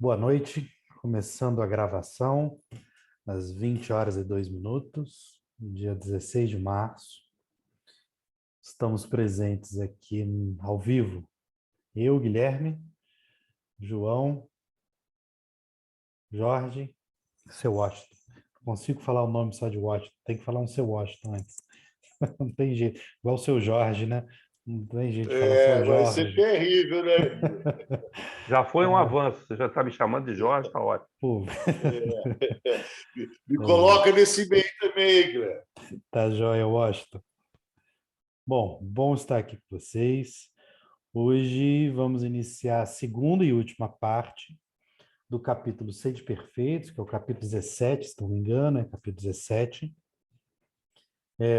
Boa noite, começando a gravação às 20h02, dia 16 de março. Estamos presentes aqui ao vivo. Eu, Guilherme, João, Jorge, seu Washington. Consigo falar o nome só de Washington, tem que falar um seu Washington antes. Não tem jeito, igual o seu Jorge, né? Não tem jeito de falar seu Vai ser Jorge. terrível, né? Já foi um avanço. Você já está me chamando de Jorge, está ótimo. Pô, Me coloca nesse meio também, Guilherme. tá joia, Washington. Bom estar aqui com vocês. Hoje vamos iniciar a segunda e última parte do capítulo Sede Perfeitos, que é o capítulo 17, se não me engano, é capítulo 17.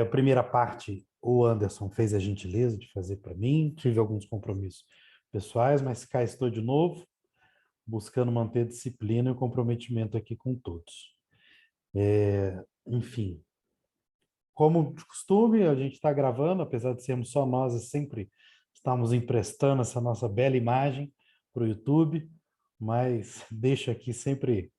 A primeira parte, o Anderson fez a gentileza de fazer para mim, tive alguns compromissos pessoais, mas cá estou de novo, buscando manter disciplina e comprometimento aqui com todos. Enfim, como de costume, a gente está gravando, apesar de sermos só nós, sempre estamos emprestando essa nossa bela imagem para o YouTube, mas deixo aqui sempre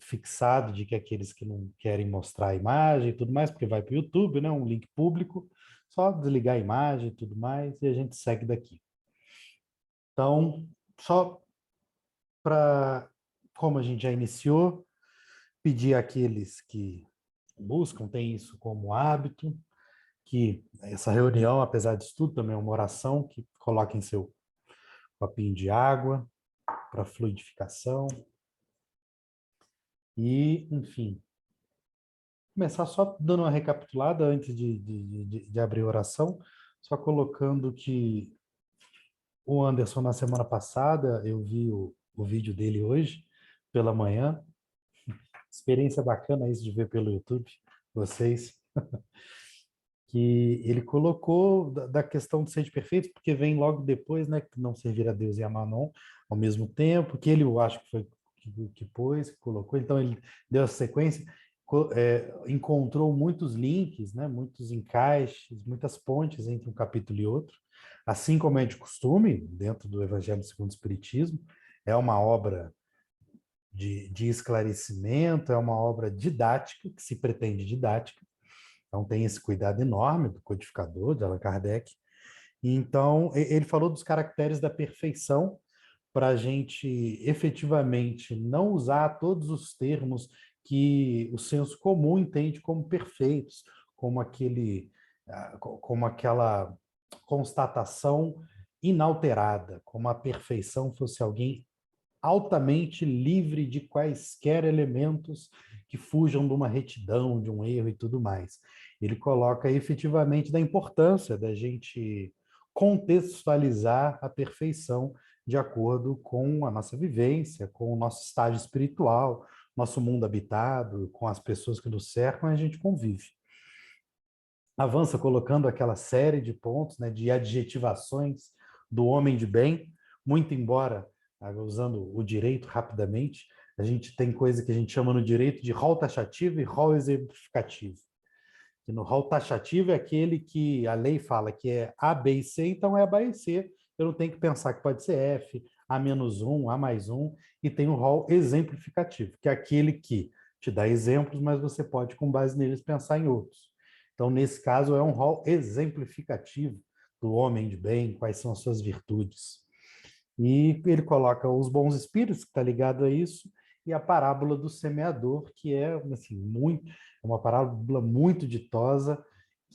fixado de que aqueles que não querem mostrar a imagem e tudo mais, porque vai para o YouTube, né, um link público, só desligar a imagem e tudo mais, e a gente segue daqui. Então, só para, como a gente já iniciou, pedir àqueles que buscam, têm isso como hábito, que essa reunião, apesar disso tudo, também é uma oração, que coloquem seu copinho de água para fluidificação. E, enfim, começar só dando uma recapitulada antes de abrir a oração, só colocando que o Anderson, na semana passada, eu vi o vídeo dele hoje, pela manhã. Experiência bacana isso de ver pelo YouTube, vocês. Que ele colocou da questão de ser de perfeito, porque vem logo depois, né, que não servir a Deus e a Mammon ao mesmo tempo, que ele, eu acho que foi que pôs, que colocou, então ele deu a sequência, encontrou muitos links, né, muitos encaixes, muitas pontes entre um capítulo e outro, assim como é de costume, dentro do Evangelho segundo o Espiritismo, é uma obra de esclarecimento, é uma obra didática, que se pretende didática. Então, tem esse cuidado enorme do codificador, de Allan Kardec. E, então, ele falou dos caracteres da perfeição para a gente efetivamente não usar todos os termos que o senso comum entende como perfeitos, como aquela constatação inalterada, como a perfeição fosse alguém altamente livre de quaisquer elementos que fujam de uma retidão, de um erro e tudo mais. Ele coloca efetivamente da importância da gente contextualizar a perfeição de acordo com a nossa vivência, com o nosso estágio espiritual, nosso mundo habitado, com as pessoas que nos cercam, a gente convive. Avança colocando aquela série de pontos, né, de adjetivações do homem de bem, muito embora, usando o direito rapidamente, a gente tem coisa que a gente chama no direito de rol taxativo e rol exemplificativo. E no rol taxativo é aquele que a lei fala que é A, B e C, então é A, B e C. Eu não tenho que pensar que pode ser F, A-1, A+1, e tem o rol exemplificativo, que é aquele que te dá exemplos, mas você pode, com base neles, pensar em outros. Então, nesse caso, é um rol exemplificativo do homem de bem, quais são as suas virtudes. E ele coloca os bons espíritos, que está ligado a isso, e a parábola do semeador, que é assim, uma parábola muito ditosa,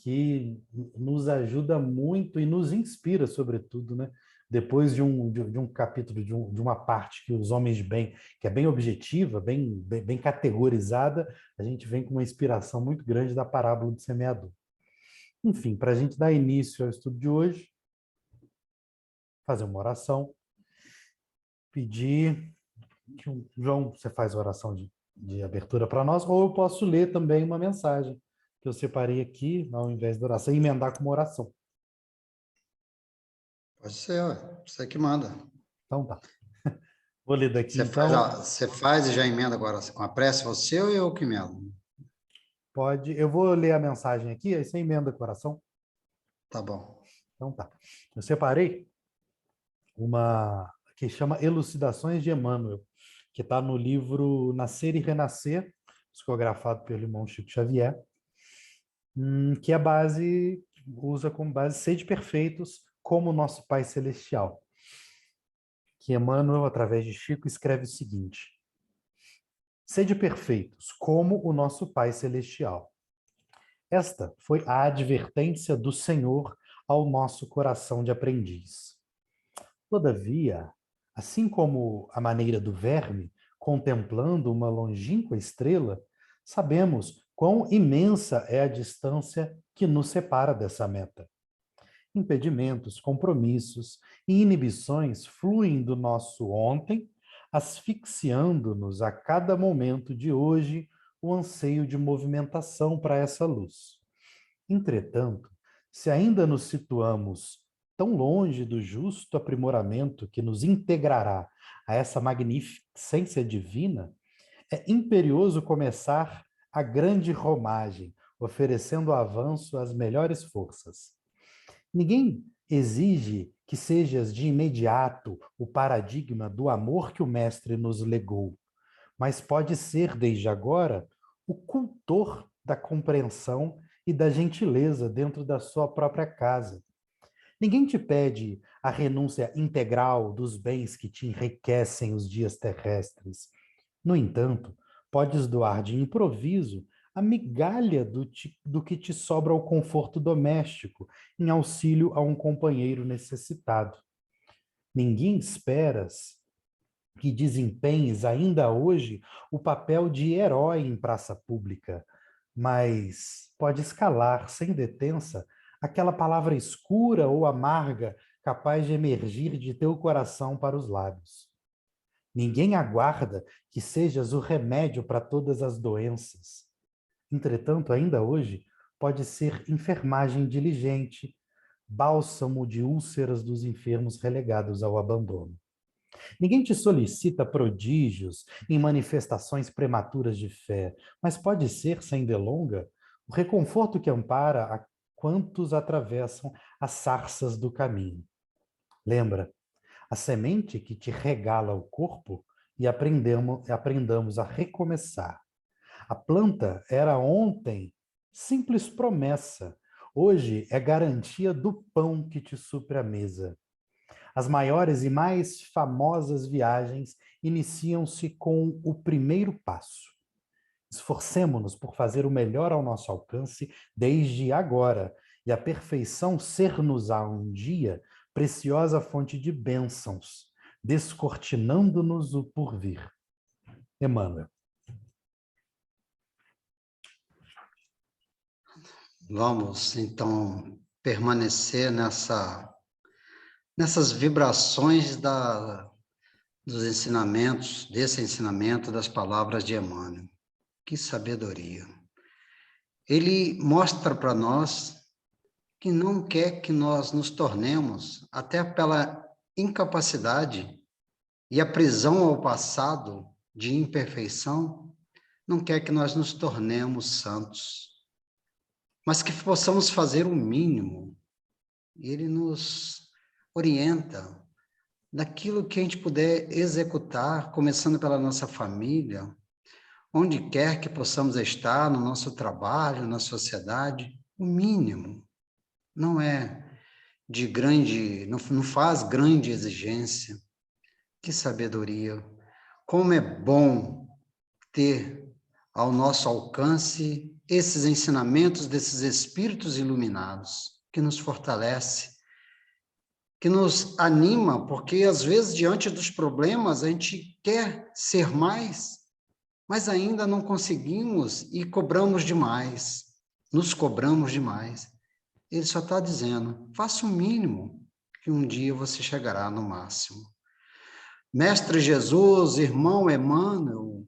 que nos ajuda muito e nos inspira, sobretudo, né? Depois de um capítulo, de uma parte que os homens de bem, que é bem objetiva, bem categorizada, a gente vem com uma inspiração muito grande da parábola do semeador. Enfim, para a gente dar início ao estudo de hoje, fazer uma oração, pedir que o João, você faz a oração de abertura para nós, ou eu posso ler também uma mensagem que eu separei aqui, ao invés da oração, e emendar com uma oração. Pode ser, ué. Você que manda. Então tá. Vou ler daqui, Você então. você faz e já emenda agora com a prece, você ou eu que emendo? Pode. Eu vou ler a mensagem aqui, aí você emenda com a oração. Tá bom. Então tá. Eu separei que chama Elucidações de Emmanuel, que está no livro Nascer e Renascer, psicografado pelo irmão Chico Xavier, que usa como base Sede Perfeitos como nosso Pai Celestial. Que Emmanuel, através de Chico, escreve o seguinte: Sede perfeitos como o nosso Pai Celestial. Esta foi a advertência do Senhor ao nosso coração de aprendiz. Todavia, assim como a maneira do verme, contemplando uma longínqua estrela, sabemos quão imensa é a distância que nos separa dessa meta. Impedimentos, compromissos e inibições fluem do nosso ontem, asfixiando-nos a cada momento de hoje o anseio de movimentação para essa luz. Entretanto, se ainda nos situamos tão longe do justo aprimoramento que nos integrará a essa magnificência divina, é imperioso começar a grande romagem, oferecendo avanço às melhores forças. Ninguém exige que sejas de imediato o paradigma do amor que o Mestre nos legou, mas pode ser, desde agora, o cultor da compreensão e da gentileza dentro da sua própria casa. Ninguém te pede a renúncia integral dos bens que te enriquecem os dias terrestres. No entanto, podes doar de improviso a migalha do que te sobra ao conforto doméstico, em auxílio a um companheiro necessitado. Ninguém esperas que desempenhes ainda hoje o papel de herói em praça pública, mas pode escalar sem detença aquela palavra escura ou amarga capaz de emergir de teu coração para os lábios. Ninguém aguarda que sejas o remédio para todas as doenças. Entretanto, ainda hoje, pode ser enfermagem diligente, bálsamo de úlceras dos enfermos relegados ao abandono. Ninguém te solicita prodígios em manifestações prematuras de fé, mas pode ser, sem delonga, o reconforto que ampara a quantos atravessam as sarças do caminho. Lembra, a semente que te regala o corpo e aprendamos a recomeçar. A planta era ontem simples promessa, hoje é garantia do pão que te supre a mesa. As maiores e mais famosas viagens iniciam-se com o primeiro passo. Esforcemo-nos por fazer o melhor ao nosso alcance desde agora, e a perfeição ser-nos-á um dia preciosa fonte de bênçãos, descortinando-nos o porvir. Emmanuel. Vamos, então, permanecer nessas vibrações dos ensinamentos, desse ensinamento das palavras de Emmanuel. Que sabedoria! Ele mostra para nós que não quer que nós nos tornemos, até pela incapacidade e a prisão ao passado de imperfeição, não quer que nós nos tornemos santos, mas que possamos fazer o mínimo. Ele nos orienta daquilo que a gente puder executar, começando pela nossa família, onde quer que possamos estar, no nosso trabalho, na sociedade, o mínimo. Não é de grande, não faz grande exigência. Que sabedoria! Como é bom ter ao nosso alcance esses ensinamentos desses espíritos iluminados, que nos fortalece, que nos anima, porque às vezes diante dos problemas a gente quer ser mais, mas ainda não conseguimos e cobramos demais, nos cobramos demais. Ele só está dizendo, faça o mínimo, que um dia você chegará no máximo. Mestre Jesus, irmão Emmanuel,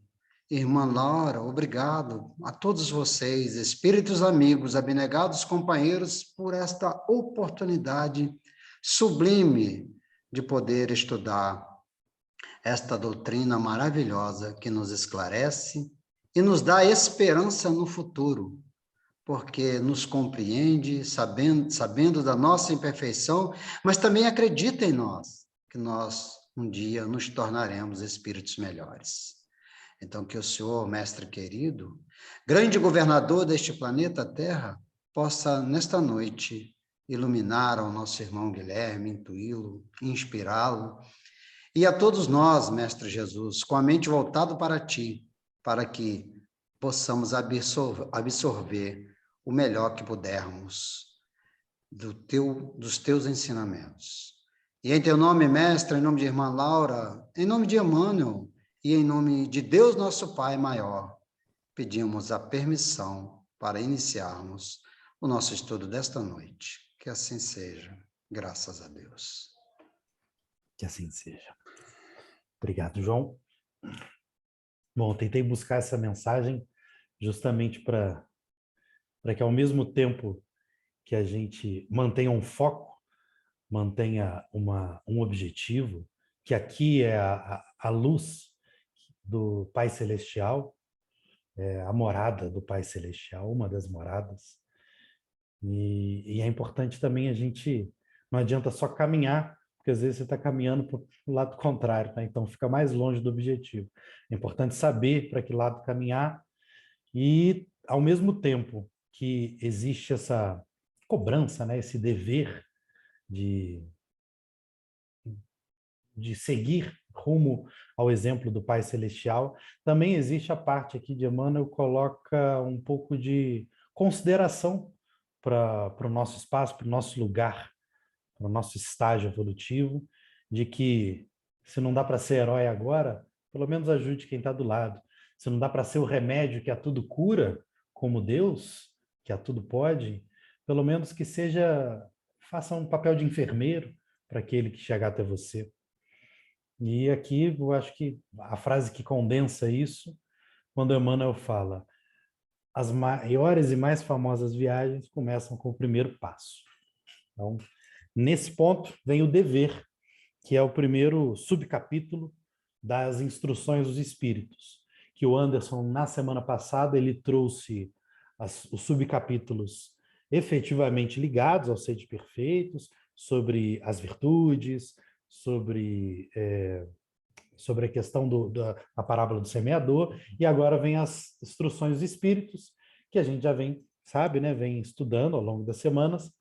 irmã Laura, obrigado a todos vocês, espíritos amigos, abnegados companheiros, por esta oportunidade sublime de poder estudar esta doutrina maravilhosa que nos esclarece e nos dá esperança no futuro, porque nos compreende, sabendo da nossa imperfeição, mas também acredita em nós, que nós um dia nos tornaremos espíritos melhores. Então, que o Senhor, mestre querido, grande governador deste planeta Terra, possa, nesta noite, iluminar ao nosso irmão Guilherme, intuí-lo, inspirá-lo, e a todos nós, mestre Jesus, com a mente voltada para ti, para que possamos absorver o melhor que pudermos dos teus ensinamentos. E em teu nome, mestre, em nome de irmã Laura, em nome de Emmanuel e em nome de Deus nosso Pai maior, pedimos a permissão para iniciarmos o nosso estudo desta noite. Que assim seja, graças a Deus. Que assim seja. Obrigado, João. Bom, tentei buscar essa mensagem justamente para que, ao mesmo tempo que a gente mantenha um foco, mantenha um objetivo, que aqui é a luz do Pai Celestial, a morada do Pai Celestial, uma das moradas. E é importante também a gente, não adianta só caminhar, porque às vezes você está caminhando para o lado contrário, tá? Então fica mais longe do objetivo. É importante saber para que lado caminhar e, ao mesmo tempo que existe essa cobrança, né, esse dever de seguir rumo ao exemplo do Pai Celestial, também existe a parte aqui de Emmanuel coloca um pouco de consideração para o nosso espaço, para o nosso lugar, para o nosso estágio evolutivo, de que se não dá para ser herói agora, pelo menos ajude quem está do lado. Se não dá para ser o remédio que a tudo cura, como Deus, que a tudo pode, pelo menos que seja, faça um papel de enfermeiro para aquele que chegar até você. E aqui eu acho que a frase que condensa isso, quando Emmanuel fala: as maiores e mais famosas viagens começam com o primeiro passo. Então, nesse ponto vem o dever, que é o primeiro subcapítulo das instruções dos espíritos, que o Anderson, na semana passada, ele trouxe os subcapítulos efetivamente ligados aos sede perfeitos, sobre as virtudes, sobre a questão da parábola do semeador, e agora vem as instruções dos espíritos, que a gente já vem, sabe, né, vem estudando ao longo das semanas,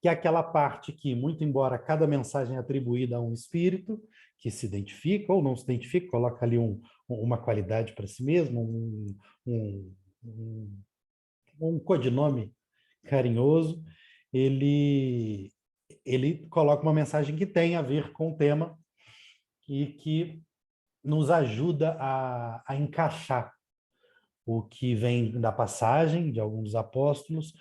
que é aquela parte que, muito embora cada mensagem é atribuída a um espírito, que se identifica ou não se identifica, coloca ali uma qualidade para si mesmo, um codinome carinhoso, ele coloca uma mensagem que tem a ver com o tema e que nos ajuda a encaixar o que vem da passagem de alguns apóstolos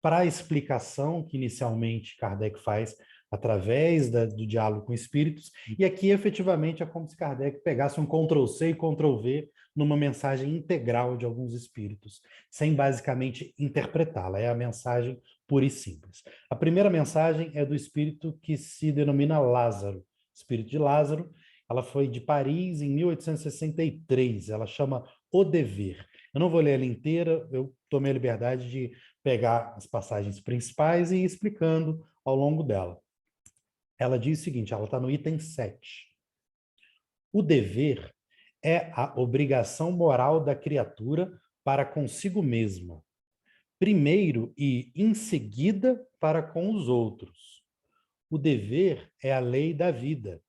para a explicação que inicialmente Kardec faz através do diálogo com espíritos, e aqui efetivamente é como se Kardec pegasse um Ctrl+C e Ctrl+V numa mensagem integral de alguns espíritos, sem basicamente interpretá-la, é a mensagem pura e simples. A primeira mensagem é do espírito que se denomina Lázaro, espírito de Lázaro. Ela foi de Paris em 1863, ela chama O Dever. Eu não vou ler ela inteira, eu tomei a liberdade de pegar as passagens principais e ir explicando ao longo dela. Ela diz o seguinte, ela está no item 7. O dever é a obrigação moral da criatura para consigo mesma, primeiro e em seguida para com os outros. O dever é a lei da vida.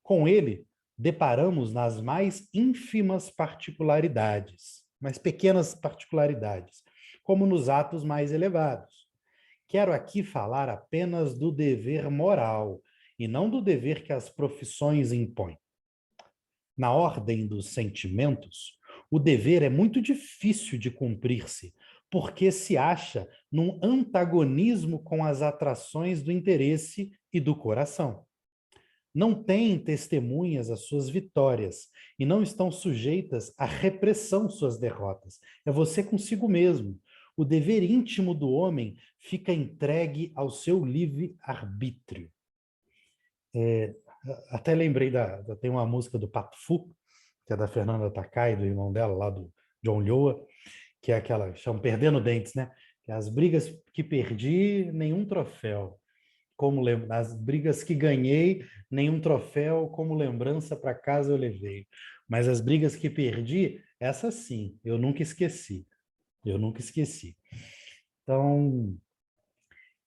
Com ele, deparamos nas mais ínfimas particularidades, mais pequenas particularidades, como nos atos mais elevados. Quero aqui falar apenas do dever moral, e não do dever que as profissões impõem. Na ordem dos sentimentos, o dever é muito difícil de cumprir-se, porque se acha num antagonismo com as atrações do interesse e do coração. Não têm testemunhas as suas vitórias e não estão sujeitas à repressão suas derrotas. É você consigo mesmo. O dever íntimo do homem fica entregue ao seu livre-arbítrio. Até lembrei, tem uma música do Pato Fu, que é da Fernanda Takai, do irmão dela, lá do John Lhoa, que é aquela, chama Perdendo Dentes, né? Que as brigas que perdi, nenhum troféu. Nas brigas que ganhei, nenhum troféu como lembrança para casa eu levei. Mas as brigas que perdi, essas sim, eu nunca esqueci. Eu nunca esqueci. Então,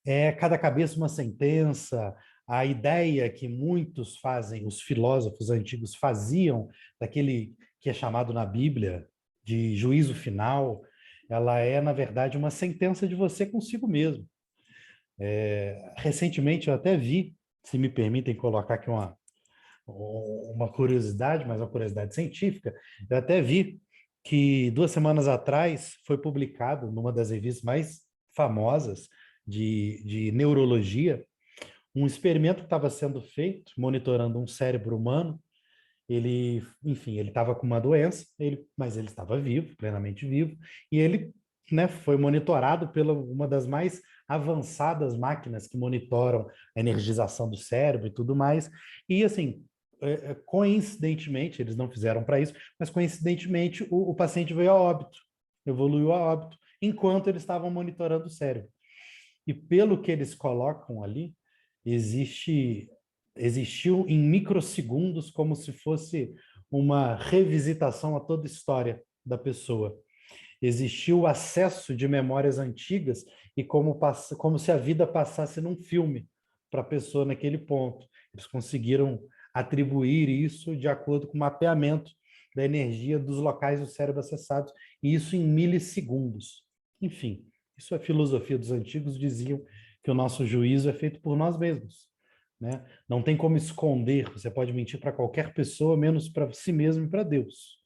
é cada cabeça uma sentença. A ideia que muitos fazem, os filósofos antigos faziam, daquele que é chamado na Bíblia de juízo final, ela é, na verdade, uma sentença de você consigo mesmo. Recentemente eu até vi, se me permitem colocar aqui uma curiosidade, mas uma curiosidade científica, eu até vi que 2 semanas atrás foi publicado numa das revistas mais famosas de neurologia, um experimento que estava sendo feito, monitorando um cérebro humano. Ele, enfim, ele estava com uma doença, mas ele estava vivo, plenamente vivo, e ele, né, foi monitorado pela uma das mais avançadas máquinas que monitoram a energização do cérebro e tudo mais. E, assim, coincidentemente, eles não fizeram para isso, mas coincidentemente o paciente veio a óbito, evoluiu a óbito, enquanto eles estavam monitorando o cérebro. E pelo que eles colocam ali, existiu em microsegundos, como se fosse uma revisitação a toda a história da pessoa. Existiu o acesso de memórias antigas e como se a vida passasse num filme para a pessoa naquele ponto. Eles conseguiram atribuir isso de acordo com o mapeamento da energia dos locais do cérebro acessados, e isso em milissegundos. Enfim, isso é a filosofia dos antigos, diziam que o nosso juízo é feito por nós mesmos, né? Não tem como esconder, você pode mentir para qualquer pessoa, menos para si mesmo e para Deus.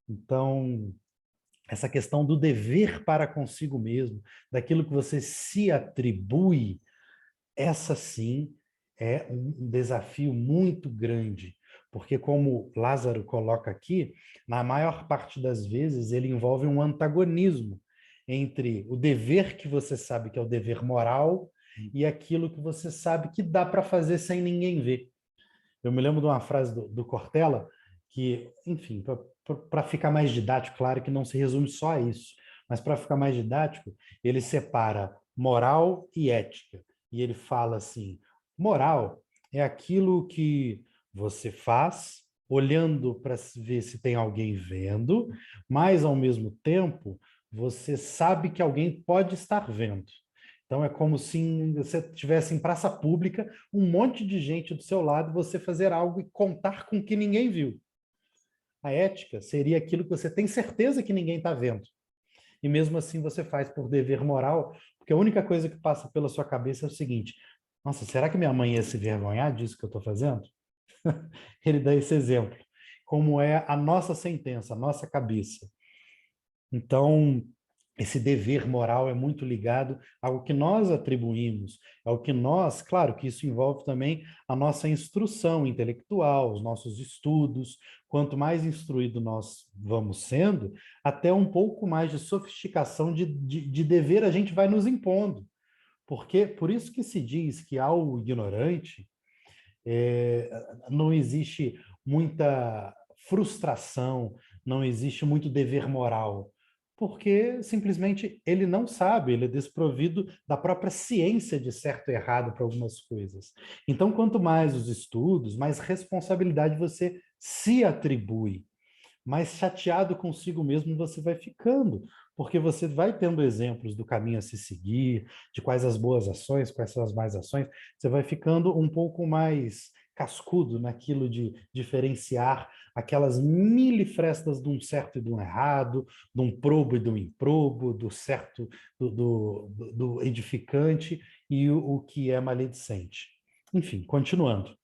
Então, essa questão do dever para consigo mesmo, daquilo que você se atribui, essa sim é um desafio muito grande, porque como Lázaro coloca aqui, na maior parte das vezes ele envolve um antagonismo entre o dever que você sabe que é o dever moral e aquilo que você sabe que dá para fazer sem ninguém ver. Eu me lembro de uma frase do Cortella que, enfim, para ficar mais didático, claro que não se resume só a isso, mas para ficar mais didático, ele separa moral e ética. E ele fala assim: moral é aquilo que você faz olhando para ver se tem alguém vendo, mas ao mesmo tempo você sabe que alguém pode estar vendo. Então é como se você estivesse em praça pública, um monte de gente do seu lado, você fazer algo e contar com que ninguém viu. A ética seria aquilo que você tem certeza que ninguém está vendo. E mesmo assim você faz por dever moral, porque a única coisa que passa pela sua cabeça é o seguinte: nossa, será que minha mãe ia se vergonhar disso que eu estou fazendo? Ele dá esse exemplo. Como é a nossa sentença, a nossa cabeça. Então, esse dever moral é muito ligado ao que nós atribuímos, ao que nós, claro que isso envolve também a nossa instrução intelectual, os nossos estudos. Quanto mais instruído nós vamos sendo, até um pouco mais de sofisticação de dever a gente vai nos impondo. Porque, por isso que se diz que ao ignorante não existe muita frustração, não existe muito dever moral, porque simplesmente ele não sabe, ele é desprovido da própria ciência de certo e errado para algumas coisas. Então, quanto mais os estudos, mais responsabilidade você se atribui, mais chateado consigo mesmo você vai ficando, porque você vai tendo exemplos do caminho a se seguir, de quais as boas ações, quais são as más ações, você vai ficando um pouco mais cascudo naquilo de diferenciar aquelas milifrestas de um certo e de um errado, de um probo e de um improbo, do certo, do edificante e o que é maledicente. Enfim, continuando.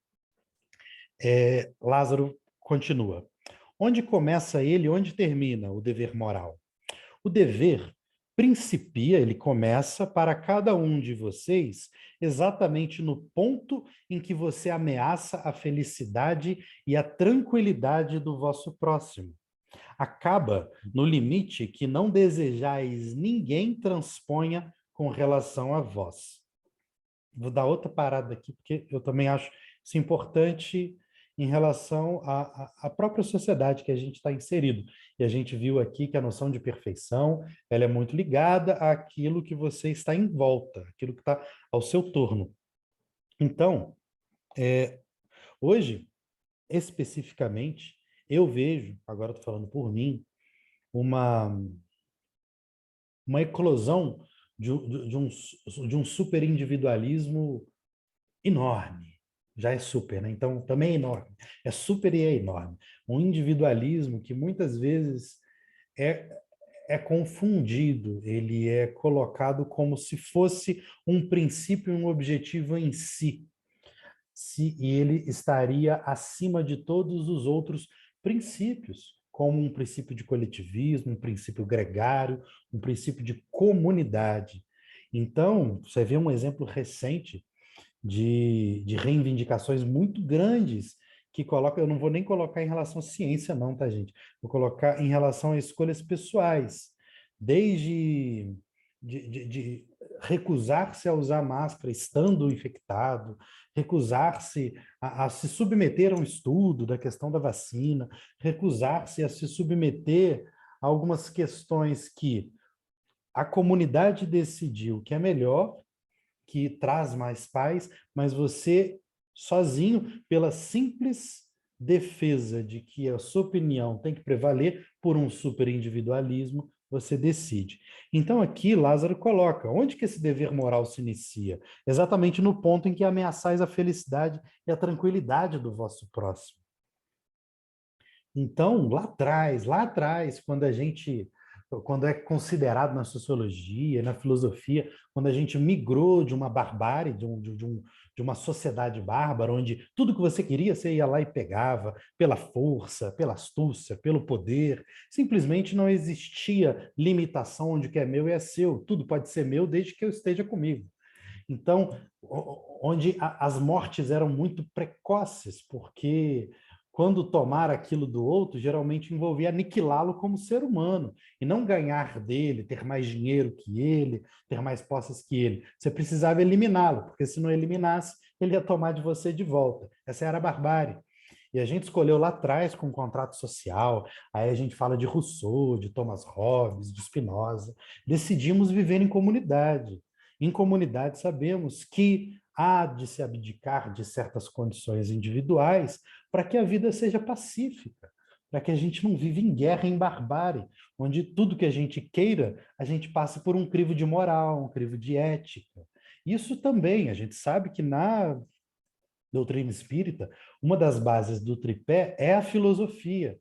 Lázaro continua. Onde começa ele, onde termina o dever moral? O dever principia, ele começa para cada um de vocês exatamente no ponto em que você ameaça a felicidade e a tranquilidade do vosso próximo. Acaba no limite que não desejais ninguém transponha com relação a vós. Vou dar outra parada aqui, porque eu também acho isso importante em relação à própria sociedade que a gente está inserido. E a gente viu aqui que a noção de perfeição ela é muito ligada àquilo que você está em volta, aquilo que está ao seu torno. Então, hoje, especificamente, eu vejo, agora estou falando por mim, uma eclosão de um superindividualismo enorme. Já é super, né? Então, também é enorme. É super e é enorme. Um individualismo que muitas vezes é, é confundido, ele é colocado como se fosse um princípio e um objetivo em si. E ele estaria acima de todos os outros princípios, como um princípio de coletivismo, um princípio gregário, um princípio de comunidade. Então, você vê um exemplo recente de reivindicações muito grandes que coloca, eu não vou nem colocar em relação à ciência não, tá, gente? Vou colocar em relação a escolhas pessoais, desde de recusar-se a usar máscara estando infectado, recusar-se a se submeter a um estudo da questão da vacina, recusar-se a se submeter a algumas questões que a comunidade decidiu que é melhor, que traz mais paz, mas você, sozinho, pela simples defesa de que a sua opinião tem que prevaler por um superindividualismo, você decide. Então aqui Lázaro coloca, onde que esse dever moral se inicia? Exatamente no ponto em que ameaçais a felicidade e a tranquilidade do vosso próximo. Então, lá atrás, quando é considerado na sociologia, na filosofia, quando a gente migrou de uma barbárie, de uma sociedade bárbara, onde tudo que você queria, você ia lá e pegava, pela força, pela astúcia, pelo poder, simplesmente não existia limitação onde o que é meu é seu, tudo pode ser meu desde que eu esteja comigo. Então, onde as mortes eram muito precoces, porque quando tomar aquilo do outro, geralmente envolvia aniquilá-lo como ser humano, e não ganhar dele, ter mais dinheiro que ele, ter mais posses que ele. Você precisava eliminá-lo, porque se não eliminasse, ele ia tomar de você de volta. Essa era a barbárie. E a gente escolheu lá atrás com o contrato social, aí a gente fala de Rousseau, de Thomas Hobbes, de Spinoza. Decidimos viver em comunidade. Em comunidade sabemos que há de se abdicar de certas condições individuais para que a vida seja pacífica, para que a gente não viva em guerra, em barbárie, onde tudo que a gente queira, a gente passe por um crivo de moral, um crivo de ética. Isso também, a gente sabe que na doutrina espírita, uma das bases do tripé é a filosofia.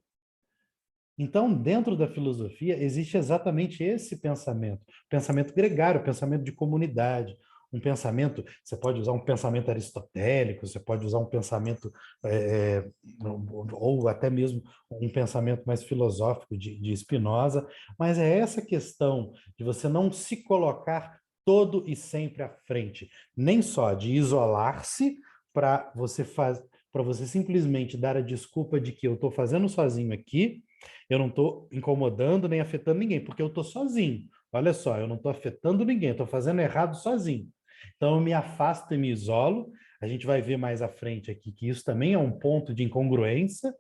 Então, dentro da filosofia, existe exatamente esse pensamento gregário, pensamento de comunidade, um pensamento, você pode usar um pensamento aristotélico, você pode usar um pensamento, ou até mesmo um pensamento mais filosófico de Spinoza, mas é essa questão de você não se colocar todo e sempre à frente, nem só de isolar-se para você simplesmente dar a desculpa de que eu estou fazendo sozinho aqui, eu não estou incomodando nem afetando ninguém, porque eu estou sozinho. Olha só, eu não estou afetando ninguém, estou fazendo errado sozinho. Então, eu me afasto e me isolo. A gente vai ver mais à frente aqui que isso também é um ponto de incongruência.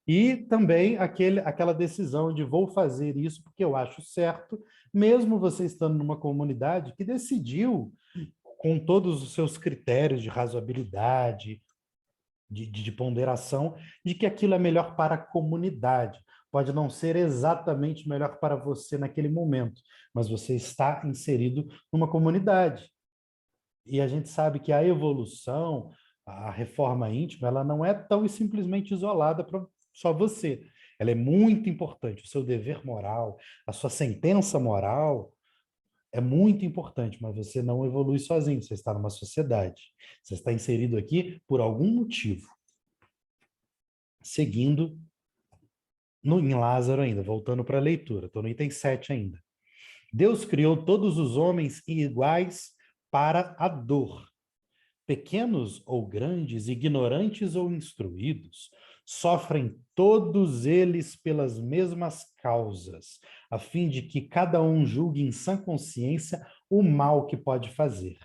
E também aquela decisão de vou fazer isso porque eu acho certo, mesmo você estando numa comunidade que decidiu, com todos os seus critérios de razoabilidade, de ponderação, de que aquilo é melhor para a comunidade. Pode não ser exatamente melhor para você naquele momento, mas você está inserido numa comunidade. E a gente sabe que a evolução, a reforma íntima, ela não é tão simplesmente isolada para só você. Ela é muito importante. O seu dever moral, a sua sentença moral é muito importante, mas você não evolui sozinho. Você está numa sociedade. Você está inserido aqui por algum motivo. Seguindo em Lázaro ainda, voltando para a leitura. Estou no item 7 ainda. Deus criou todos os homens iguais para a dor. Pequenos ou grandes, ignorantes ou instruídos, sofrem todos eles pelas mesmas causas, a fim de que cada um julgue em sã consciência o mal que pode fazer.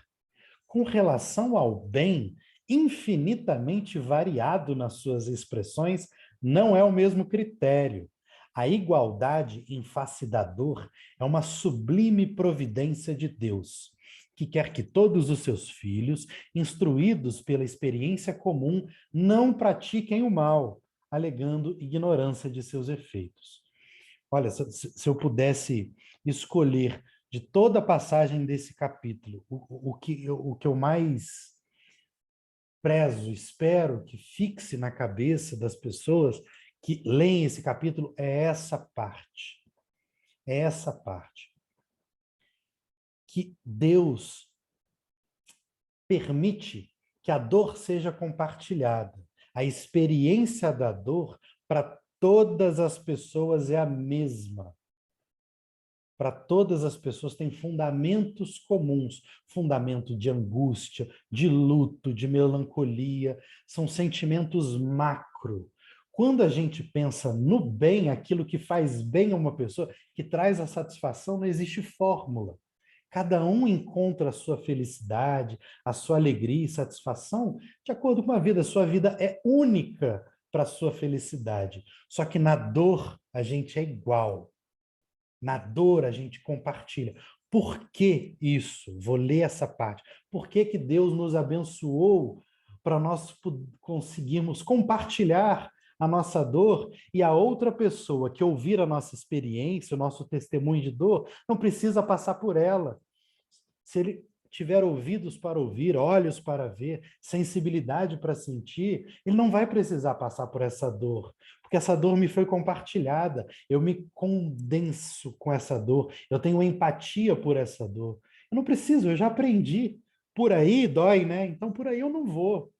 Com relação ao bem, infinitamente variado nas suas expressões, não é o mesmo critério. A igualdade em face da dor é uma sublime providência de Deus, que quer que todos os seus filhos, instruídos pela experiência comum, não pratiquem o mal, alegando ignorância de seus efeitos. Olha, se eu pudesse escolher de toda a passagem desse capítulo, o que eu mais prezo, espero que fixe na cabeça das pessoas que leem esse capítulo é essa parte. É essa parte. Que Deus permite que a dor seja compartilhada. A experiência da dor para todas as pessoas é a mesma. Para todas as pessoas tem fundamentos comuns, fundamento de angústia, de luto, de melancolia, são sentimentos macro. Quando a gente pensa no bem, aquilo que faz bem a uma pessoa, que traz a satisfação, não existe fórmula. Cada um encontra a sua felicidade, a sua alegria e satisfação de acordo com a vida. A sua vida é única para a sua felicidade. Só que na dor a gente é igual. Na dor a gente compartilha. Por que isso? Vou ler essa parte. Por que que Deus nos abençoou para nós conseguirmos compartilhar a nossa dor e a outra pessoa que ouvir a nossa experiência, o nosso testemunho de dor, não precisa passar por ela. Se ele tiver ouvidos para ouvir, olhos para ver, sensibilidade para sentir, ele não vai precisar passar por essa dor, porque essa dor me foi compartilhada, eu me condenso com essa dor, eu tenho empatia por essa dor. Eu não preciso, eu já aprendi. Por aí dói, né? Então por aí eu não vou.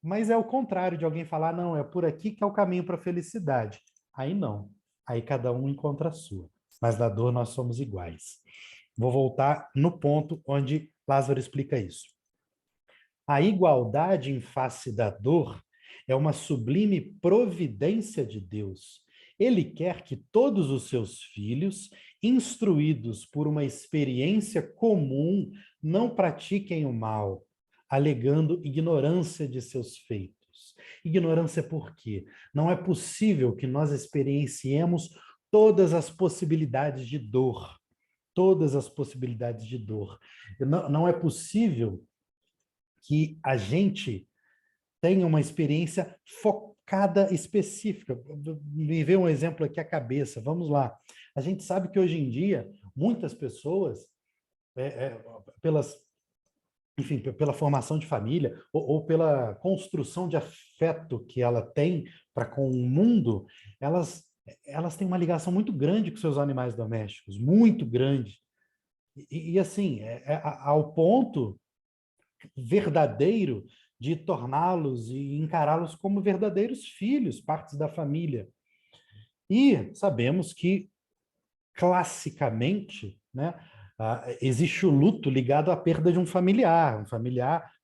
Mas é o contrário de alguém falar, não, é por aqui que é o caminho para a felicidade. Aí não. Aí cada um encontra a sua. Mas na dor nós somos iguais. Vou voltar no ponto onde Lázaro explica isso. A igualdade em face da dor é uma sublime providência de Deus. Ele quer que todos os seus filhos, instruídos por uma experiência comum, não pratiquem o mal, alegando ignorância de seus feitos. Ignorância por quê? Não é possível que nós experienciemos todas as possibilidades de dor. Todas as possibilidades de dor. Não é possível que a gente tenha uma experiência focada específica. Me veio um exemplo aqui à cabeça. Vamos lá. A gente sabe que hoje em dia, muitas pessoas, enfim, pela formação de família ou pela construção de afeto que ela tem para com o mundo, elas têm uma ligação muito grande com seus animais domésticos, muito grande. E assim, ao ponto verdadeiro de torná-los e encará-los como verdadeiros filhos, partes da família. E sabemos que, classicamente, né, existe o luto ligado à perda de um familiar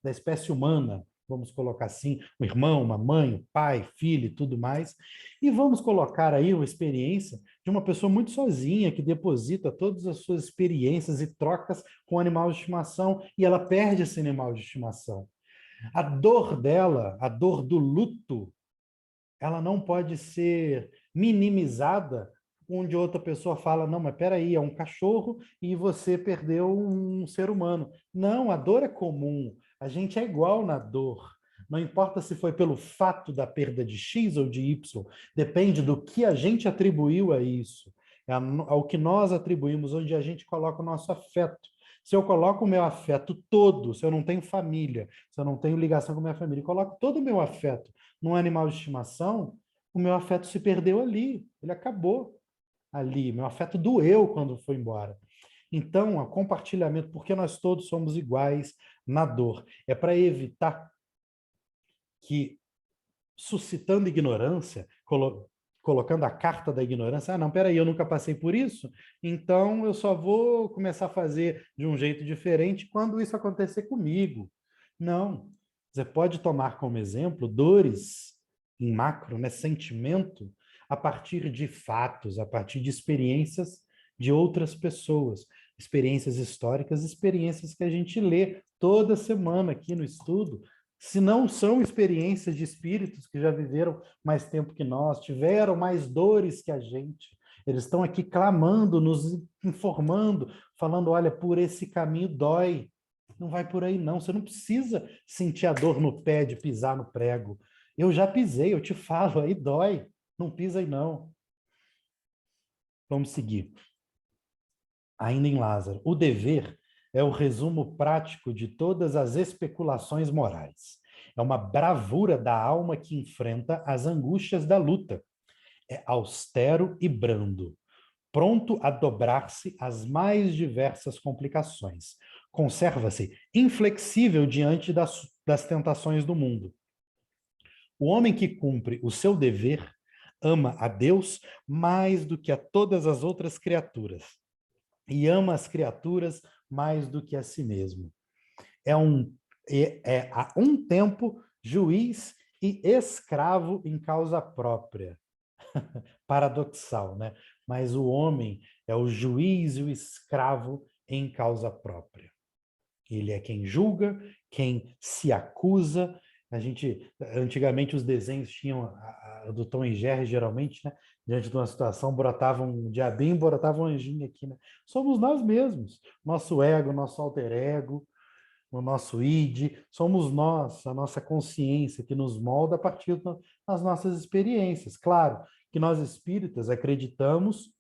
da espécie humana, vamos colocar assim, um irmão, uma mãe, um pai, filho e tudo mais. E vamos colocar aí uma experiência de uma pessoa muito sozinha, que deposita todas as suas experiências e trocas com o animal de estimação, e ela perde esse animal de estimação. A dor dela, a dor do luto, ela não pode ser minimizada onde outra pessoa fala, não, mas peraí, é um cachorro e você perdeu um ser humano. Não, a dor é comum, a gente é igual na dor. Não importa se foi pelo fato da perda de X ou de Y, depende do que a gente atribuiu a isso, ao que nós atribuímos, onde a gente coloca o nosso afeto. Se eu coloco o meu afeto todo, se eu não tenho família, se eu não tenho ligação com a minha família, coloco todo o meu afeto num animal de estimação, o meu afeto se perdeu ali, ele acabou ali, meu afeto doeu quando foi embora. Então, o compartilhamento, porque nós todos somos iguais na dor, é para evitar que, suscitando ignorância, colocando a carta da ignorância, não, peraí, eu nunca passei por isso, então eu só vou começar a fazer de um jeito diferente quando isso acontecer comigo. Não, você pode tomar como exemplo dores em macro, né, sentimento, a partir de fatos, a partir de experiências de outras pessoas, experiências históricas, experiências que a gente lê toda semana aqui no estudo, se não são experiências de espíritos que já viveram mais tempo que nós, tiveram mais dores que a gente. Eles estão aqui clamando, nos informando, falando, olha, por esse caminho dói. Não vai por aí, não. Você não precisa sentir a dor no pé de pisar no prego. Eu já pisei, eu te falo, aí dói. Não pisa aí, não. Vamos seguir. Ainda em Lázaro. O dever é o resumo prático de todas as especulações morais. É uma bravura da alma que enfrenta as angústias da luta. É austero e brando, pronto a dobrar-se às mais diversas complicações. Conserva-se inflexível diante das tentações do mundo. O homem que cumpre o seu dever ama a Deus mais do que a todas as outras criaturas e ama as criaturas mais do que a si mesmo. É a um tempo juiz e escravo em causa própria. Paradoxal, né? Mas o homem é o juiz e o escravo em causa própria. Ele é quem julga, quem se acusa. Antigamente os desenhos tinham do Tom e Jerry, geralmente, né? Diante de uma situação, brotava um diabinho, brotava um anjinho aqui, né? Somos nós mesmos, nosso ego, nosso alter ego, o nosso id, somos nós, a nossa consciência que nos molda a partir das nossas experiências. Claro que nós espíritas acreditamos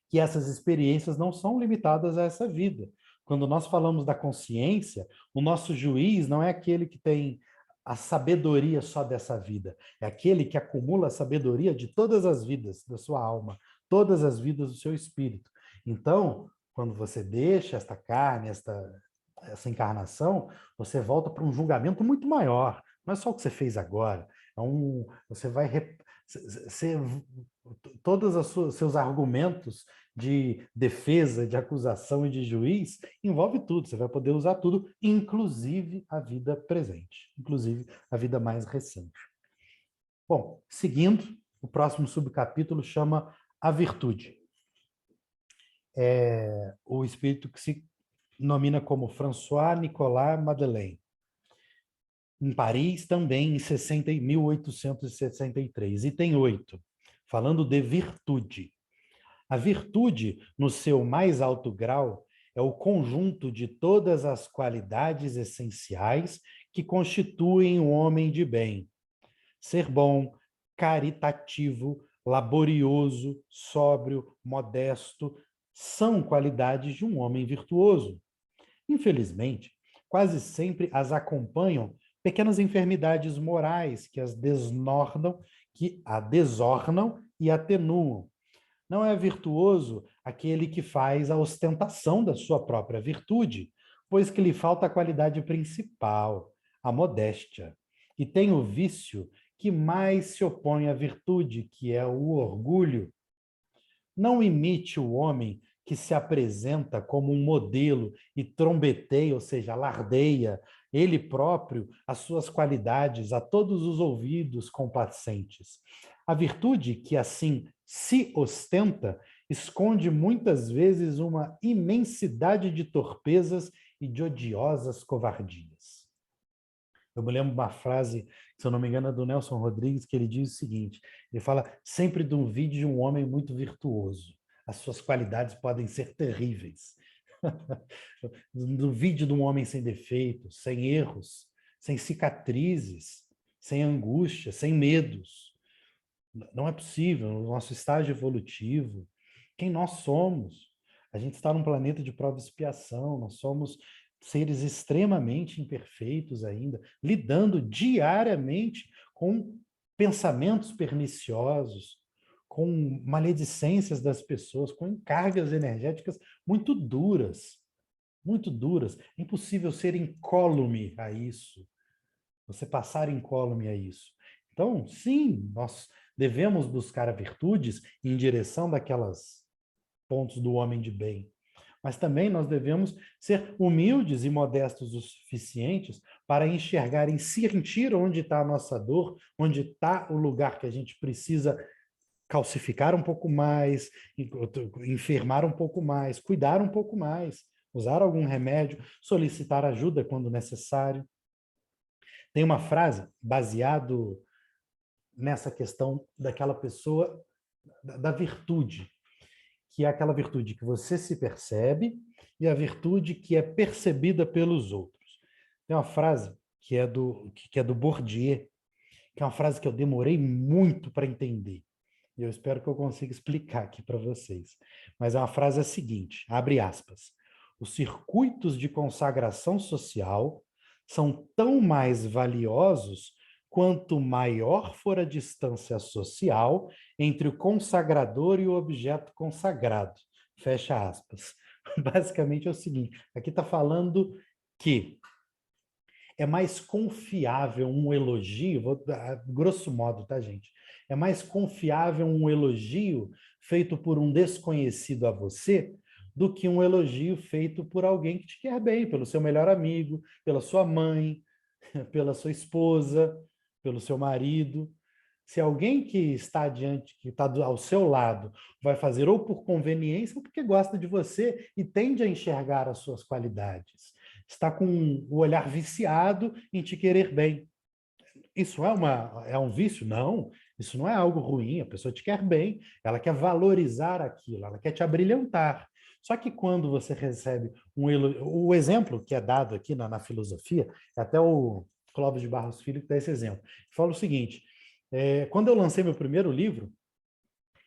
que essas experiências não são limitadas a essa vida. Quando nós falamos da consciência, o nosso juiz não é aquele que tem a sabedoria só dessa vida, é aquele que acumula a sabedoria de todas as vidas da sua alma, todas as vidas do seu espírito. Então, quando você deixa esta carne, essa encarnação, você volta para um julgamento muito maior. Não é só o que você fez agora. Você vai... Todos os seus argumentos de defesa, de acusação e de juiz envolve tudo. Você vai poder usar tudo, inclusive a vida presente, inclusive a vida mais recente. Bom, seguindo, o próximo subcapítulo chama A Virtude. É o espírito que se nomina como François Nicolas Madeleine, em Paris também, em 1863, item 8, falando de virtude. A virtude, no seu mais alto grau, é o conjunto de todas as qualidades essenciais que constituem o homem de bem. Ser bom, caritativo, laborioso, sóbrio, modesto, são qualidades de um homem virtuoso. Infelizmente, quase sempre as acompanham pequenas enfermidades morais que a desornam e atenuam. Não é virtuoso aquele que faz a ostentação da sua própria virtude, pois que lhe falta a qualidade principal, a modéstia, e tem o vício que mais se opõe à virtude, que é o orgulho. Não imite o homem que se apresenta como um modelo e trombeteia, ou seja, alardeia ele próprio as suas qualidades a todos os ouvidos complacentes. A virtude que assim se ostenta esconde muitas vezes uma imensidade de torpezas e de odiosas covardias. Eu me lembro de uma frase, se eu não me engano, é do Nelson Rodrigues, que ele diz o seguinte, ele fala, sempre duvide de um homem muito virtuoso. As suas qualidades podem ser terríveis. Duvide de um homem sem defeitos, sem erros, sem cicatrizes, sem angústia, sem medos. Não é possível, no nosso estágio evolutivo, quem nós somos? A gente está num planeta de prova e expiação, nós somos seres extremamente imperfeitos ainda, lidando diariamente com pensamentos perniciosos, com maledicências das pessoas, com cargas energéticas muito duras, muito duras. É impossível ser incólume a isso, você passar incólume a isso. Então, sim, nós devemos buscar virtudes em direção daquelas pontos do homem de bem, mas também nós devemos ser humildes e modestos o suficientes para enxergar e sentir onde está a nossa dor, onde está o lugar que a gente precisa calcificar um pouco mais, enfermar um pouco mais, cuidar um pouco mais, usar algum remédio, solicitar ajuda quando necessário. Tem uma frase baseado nessa questão daquela pessoa da virtude, que é aquela virtude que você se percebe e a virtude que é percebida pelos outros. Tem uma frase que é do Bourdieu, que é uma frase que eu demorei muito para entender. E eu espero que eu consiga explicar aqui para vocês. Mas é uma frase a seguinte, abre aspas. Os circuitos de consagração social são tão mais valiosos quanto maior for a distância social entre o consagrador e o objeto consagrado. Fecha aspas. Basicamente é o seguinte, aqui está falando que é mais confiável um elogio, vou dar, grosso modo, tá, gente? É mais confiável um elogio feito por um desconhecido a você do que um elogio feito por alguém que te quer bem, pelo seu melhor amigo, pela sua mãe, pela sua esposa, pelo seu marido. Se alguém que está diante, que está ao seu lado, vai fazer ou por conveniência ou porque gosta de você e tende a enxergar as suas qualidades, está com o olhar viciado em te querer bem. Isso é um vício? Não, isso não é algo ruim, a pessoa te quer bem, ela quer valorizar aquilo, ela quer te abrilhantar. Só que quando você recebe o exemplo que é dado aqui na filosofia, é até o Clóvis de Barros Filho que dá esse exemplo. Fala o seguinte, quando eu lancei meu primeiro livro,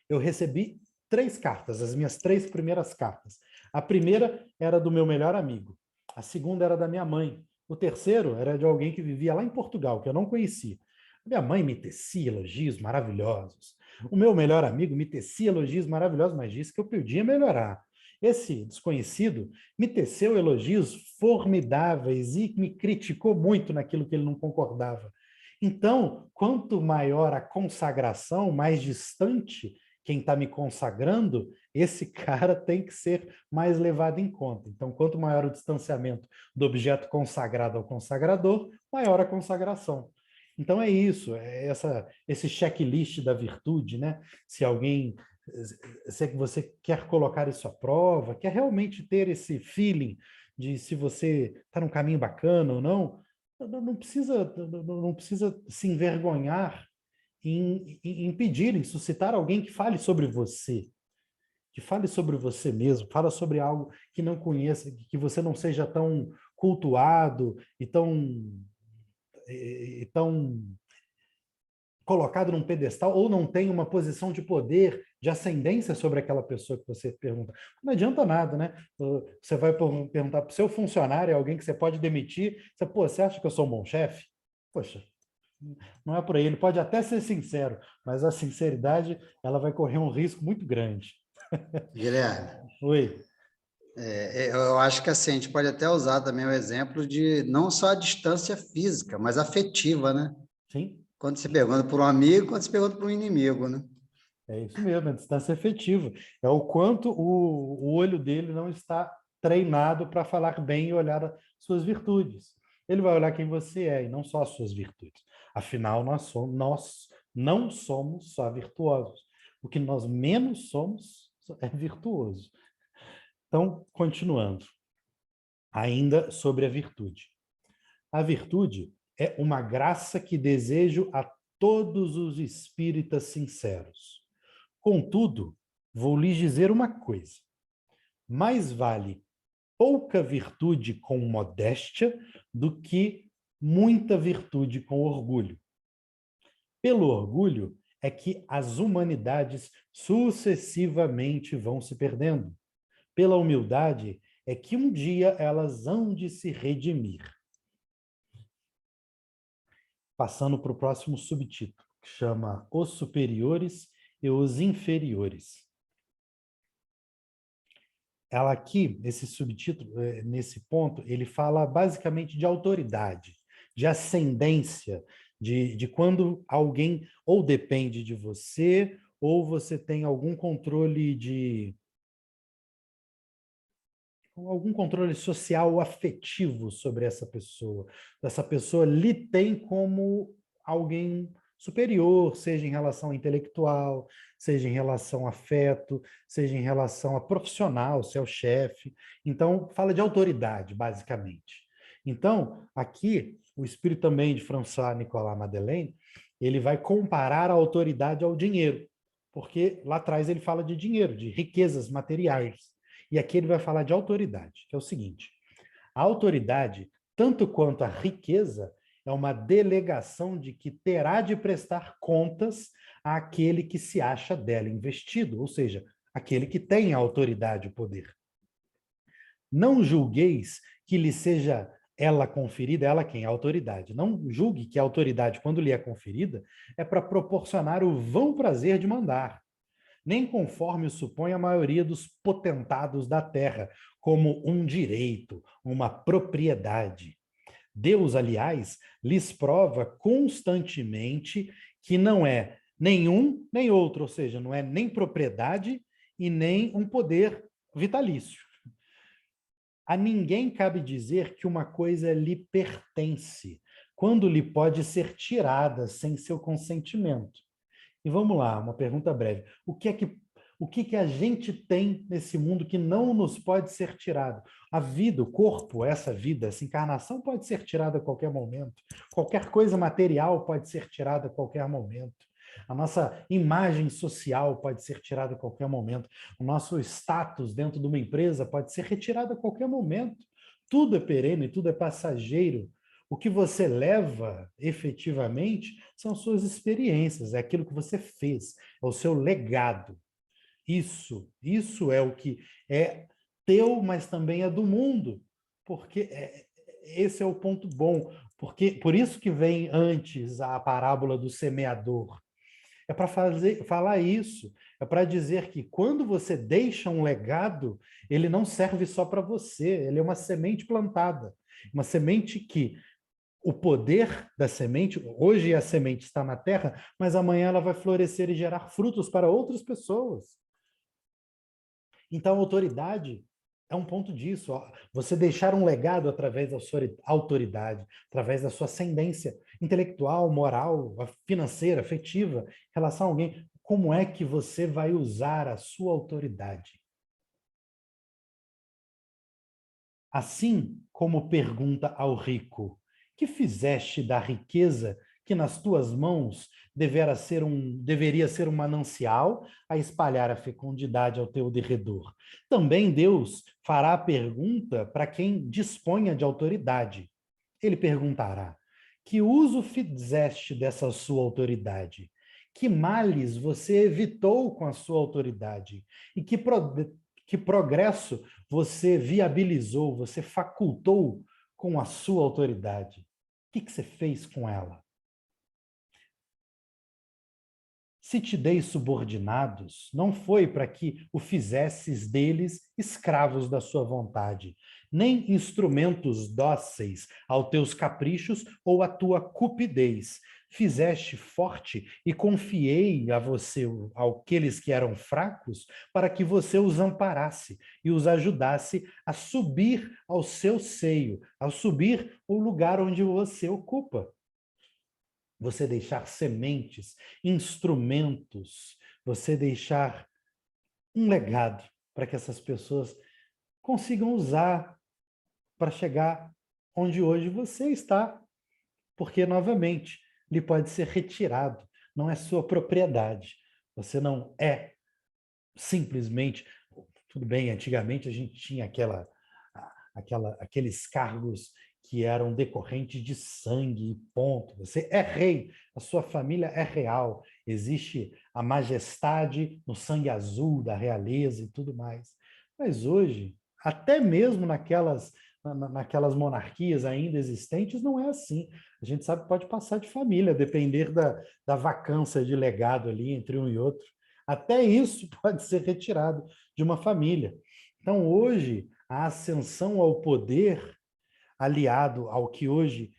eu recebi 3 cartas, as minhas 3 primeiras cartas. A primeira era do meu melhor amigo, a segunda era da minha mãe, o terceiro era de alguém que vivia lá em Portugal, que eu não conhecia. Minha mãe me tecia elogios maravilhosos. O meu melhor amigo me tecia elogios maravilhosos, mas disse que eu podia melhorar. Esse desconhecido me teceu elogios formidáveis e me criticou muito naquilo que ele não concordava. Então, quanto maior a consagração, mais distante quem está me consagrando, esse cara tem que ser mais levado em conta. Então, quanto maior o distanciamento do objeto consagrado ao consagrador, maior a consagração. Então é isso, esse checklist da virtude, né? Se você quer colocar isso à prova, quer realmente ter esse feeling de se você está num caminho bacana ou não, não precisa se envergonhar em pedir, em suscitar alguém que fale sobre você, que fale sobre você mesmo, fala sobre algo que não conheça, que você não seja tão cultuado e tão colocado num pedestal ou não tem uma posição de poder, de ascendência sobre aquela pessoa que você pergunta. Não adianta nada, né? Você vai perguntar para o seu funcionário, alguém que você pode demitir, você acha que eu sou um bom chefe? Poxa, não é por aí. Ele pode até ser sincero, mas a sinceridade ela vai correr um risco muito grande. Guilherme, Oi. eu acho que assim, a gente pode até usar também o exemplo de não só a distância física, mas afetiva, né? Sim. Quando você pergunta para um amigo, quando você pergunta para um inimigo, né? É isso mesmo, é distância efetiva. É o quanto o olho dele não está treinado para falar bem e olhar as suas virtudes. Ele vai olhar quem você é e não só as suas virtudes. Afinal, nós não somos só virtuosos. O que nós menos somos é virtuoso. Então, continuando, ainda sobre a virtude. A virtude é uma graça que desejo a todos os espíritas sinceros. Contudo, vou lhes dizer uma coisa. Mais vale pouca virtude com modéstia do que muita virtude com orgulho. Pelo orgulho é que as humanidades sucessivamente vão se perdendo. Pela humildade é que um dia elas hão de se redimir. Passando para o próximo subtítulo, que chama Os Superiores e os Inferiores. Ela aqui, esse subtítulo, nesse ponto, ele fala basicamente de autoridade, de ascendência, de quando alguém ou depende de você, ou você tem algum controle social ou afetivo sobre essa pessoa. Essa pessoa lhe tem como alguém superior, seja em relação intelectual, seja em relação a afeto, seja em relação a profissional, se é o chefe. Então, fala de autoridade, basicamente. Então, aqui, o espírito também de François Nicolas Madeleine, ele vai comparar a autoridade ao dinheiro. porque lá atrás ele fala de dinheiro, de riquezas materiais. E aqui ele vai falar de autoridade, que é o seguinte: a autoridade, tanto quanto a riqueza, é uma delegação de que terá de prestar contas àquele que se acha dela investido, ou seja, aquele que tem a autoridade, o poder. Não julgueis que lhe seja ela conferida, ela quem? A autoridade. Não julgue que a autoridade, quando lhe é conferida, é para proporcionar o vão prazer de mandar, nem conforme o supõe a maioria dos potentados da terra, como um direito, uma propriedade. Deus, aliás, lhes prova constantemente que não é nenhum nem outro, ou seja, não é nem propriedade e nem um poder vitalício. A ninguém cabe dizer que uma coisa lhe pertence, quando lhe pode ser tirada sem seu consentimento. E vamos lá, uma pergunta breve. O que a gente tem nesse mundo que não nos pode ser tirado? A vida, o corpo, essa vida, essa encarnação pode ser tirada a qualquer momento. Qualquer coisa material pode ser tirada a qualquer momento. A nossa imagem social pode ser tirada a qualquer momento. O nosso status dentro de uma empresa pode ser retirado a qualquer momento. Tudo é perene, tudo é passageiro. O que você leva efetivamente são suas experiências, é aquilo que você fez, é o seu legado. Isso é o que é teu, mas também é do mundo, porque esse é o ponto bom, porque por isso que vem antes a parábola do semeador. É para falar isso, é para dizer que quando você deixa um legado, ele não serve só para você, ele é uma semente plantada, uma semente que o poder da semente, hoje a semente está na terra, mas amanhã ela vai florescer e gerar frutos para outras pessoas. Então, a autoridade é um ponto disso. Ó. Você deixar um legado através da sua autoridade, através da sua ascendência intelectual, moral, financeira, afetiva, em relação a alguém. Como é que você vai usar a sua autoridade? Assim como pergunta ao rico, que fizeste da riqueza que nas tuas mãos deveria ser um manancial a espalhar a fecundidade ao teu derredor. Também Deus fará a pergunta para quem disponha de autoridade. Ele perguntará: que uso fizeste dessa sua autoridade? Que males você evitou com a sua autoridade? E que progresso você viabilizou, você facultou com a sua autoridade? O que você fez com ela? Se te dei subordinados, não foi para que o fizesses deles escravos da sua vontade, nem instrumentos dóceis aos teus caprichos ou à tua cupidez. Fizeste forte e confiei a você, àqueles que eram fracos, para que você os amparasse e os ajudasse a subir ao seu seio, a subir ao lugar onde você ocupa. Você deixar sementes, instrumentos, você deixar um legado para que essas pessoas consigam usar para chegar onde hoje você está. Porque, novamente, lhe pode ser retirado, não é sua propriedade. Você não é simplesmente... Tudo bem, antigamente a gente tinha aqueles cargos que eram decorrentes de sangue, ponto. Você é rei, a sua família é real, existe a majestade no sangue azul da realeza e tudo mais. Mas hoje, até mesmo naquelas monarquias ainda existentes, não é assim. A gente sabe que pode passar de família, depender da vacância de legado ali entre um e outro. Até isso pode ser retirado de uma família. Então, hoje, a ascensão ao poder, aliado ao que hoje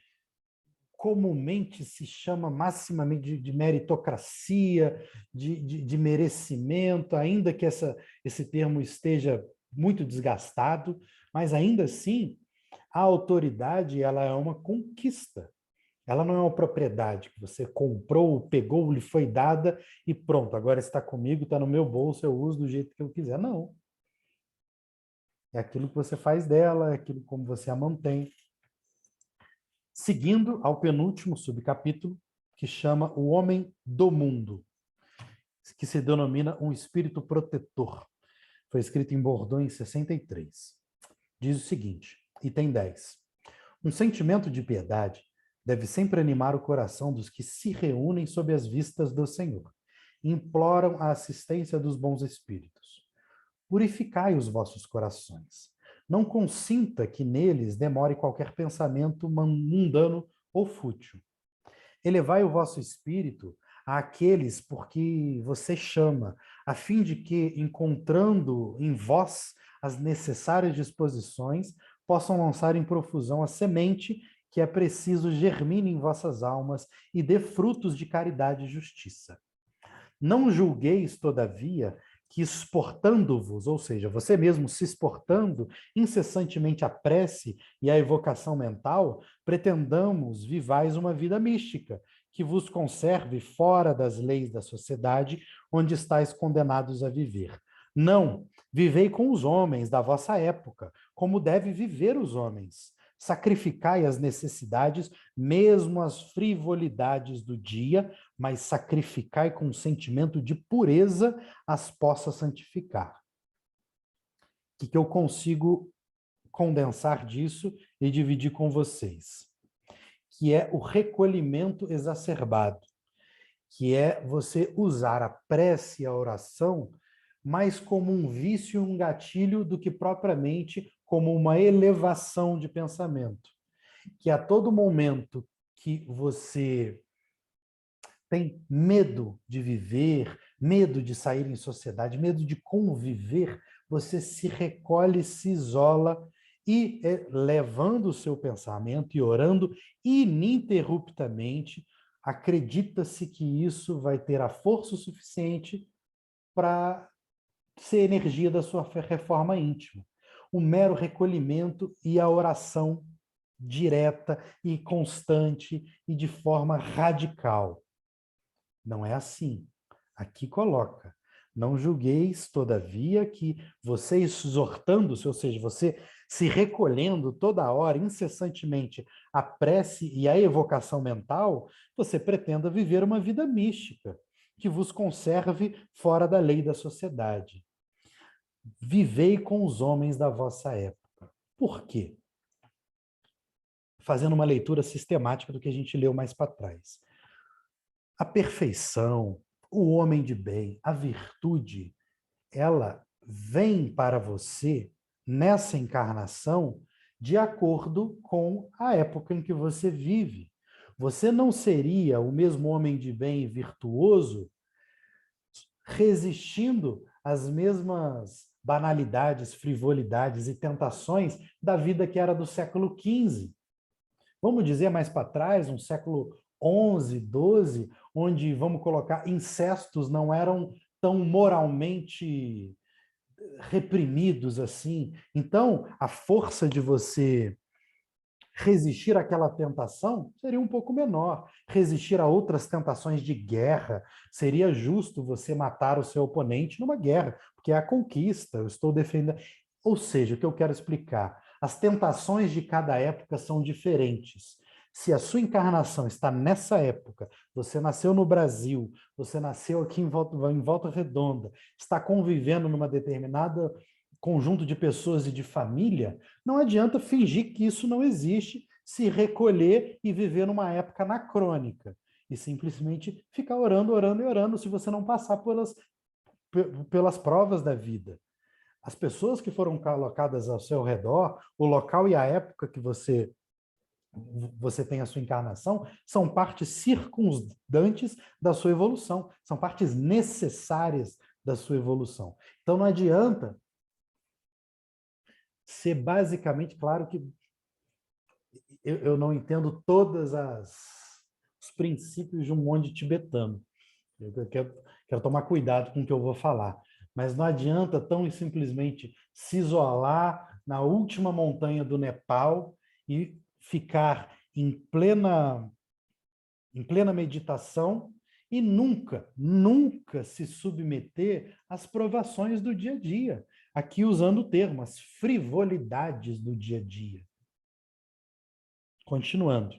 comumente se chama maximamente de meritocracia, de merecimento, ainda que esse termo esteja muito desgastado, mas ainda assim, a autoridade ela é uma conquista. Ela não é uma propriedade que você comprou, pegou, lhe foi dada e pronto, agora está comigo, está no meu bolso, eu uso do jeito que eu quiser. Não. É aquilo que você faz dela, é aquilo como você a mantém. Seguindo ao penúltimo subcapítulo, que chama O Homem do Mundo. que se denomina um espírito protetor. Foi escrito em Bordeaux em 63. Diz o seguinte, item 10. Um sentimento de piedade deve sempre animar o coração dos que se reúnem sob as vistas do Senhor e imploram a assistência dos bons espíritos. Purificai os vossos corações. Não consinta que neles demore qualquer pensamento mundano ou fútil. Elevai o vosso espírito àqueles por que você chama, a fim de que, encontrando em vós as necessárias disposições, possam lançar em profusão a semente que é preciso germine em vossas almas e dê frutos de caridade e justiça. Não julgueis, todavia, que exportando-vos, ou seja, você mesmo se exportando incessantemente à prece e à evocação mental, pretendamos vivais uma vida mística, que vos conserve fora das leis da sociedade, onde estáis condenados a viver. Não, vivei com os homens da vossa época, como deve viver os homens. Sacrificai as necessidades, mesmo as frivolidades do dia, mas sacrificai com um sentimento de pureza as possa santificar. O que eu consigo condensar disso e dividir com vocês? Que é o recolhimento exacerbado, que é você usar a prece e a oração mais como um vício e um gatilho do que propriamente como uma elevação de pensamento. Que a todo momento que você tem medo de viver, medo de sair em sociedade, medo de conviver, você se recolhe, se isola e, levando o seu pensamento e orando ininterruptamente, acredita-se que isso vai ter a força suficiente para ser energia da sua reforma íntima. O mero recolhimento e a oração direta e constante e de forma radical. Não é assim. Aqui coloca, não julgueis, todavia, que você exortando-se, ou seja, você se recolhendo toda hora, incessantemente, a prece e a evocação mental, você pretenda viver uma vida mística, que vos conserve fora da lei da sociedade. Vivei com os homens da vossa época. Por quê? Fazendo uma leitura sistemática do que a gente leu mais para trás. A perfeição, o homem de bem, a virtude, ela vem para você nessa encarnação de acordo com a época em que você vive. Você não seria o mesmo homem de bem e virtuoso resistindo às mesmas banalidades, frivolidades e tentações da vida que era do século XV. Vamos dizer mais para trás, um século XI, XII, onde, vamos colocar, incestos não eram tão moralmente reprimidos assim. Então, a força de você resistir àquela tentação seria um pouco menor. Resistir a outras tentações de guerra, seria justo você matar o seu oponente numa guerra, porque é a conquista, eu estou defendendo. Ou seja, o que eu quero explicar, as tentações de cada época são diferentes. Se a sua encarnação está nessa época, você nasceu no Brasil, você nasceu aqui em Volta Redonda, está convivendo numa determinada conjunto de pessoas e de família, não adianta fingir que isso não existe, se recolher e viver numa época anacrônica e simplesmente ficar orando, orando e orando se você não passar pelas provas da vida. As pessoas que foram colocadas ao seu redor, o local e a época que você tem a sua encarnação, são partes circundantes da sua evolução, são partes necessárias da sua evolução. Então não adianta ser basicamente, claro que eu não entendo todos os princípios de um monge tibetano. Eu quero tomar cuidado com o que eu vou falar. Mas não adianta tão e simplesmente se isolar na última montanha do Nepal e ficar em plena meditação e nunca se submeter às provações do dia a dia. Aqui usando o termo, as frivolidades do dia a dia. Continuando.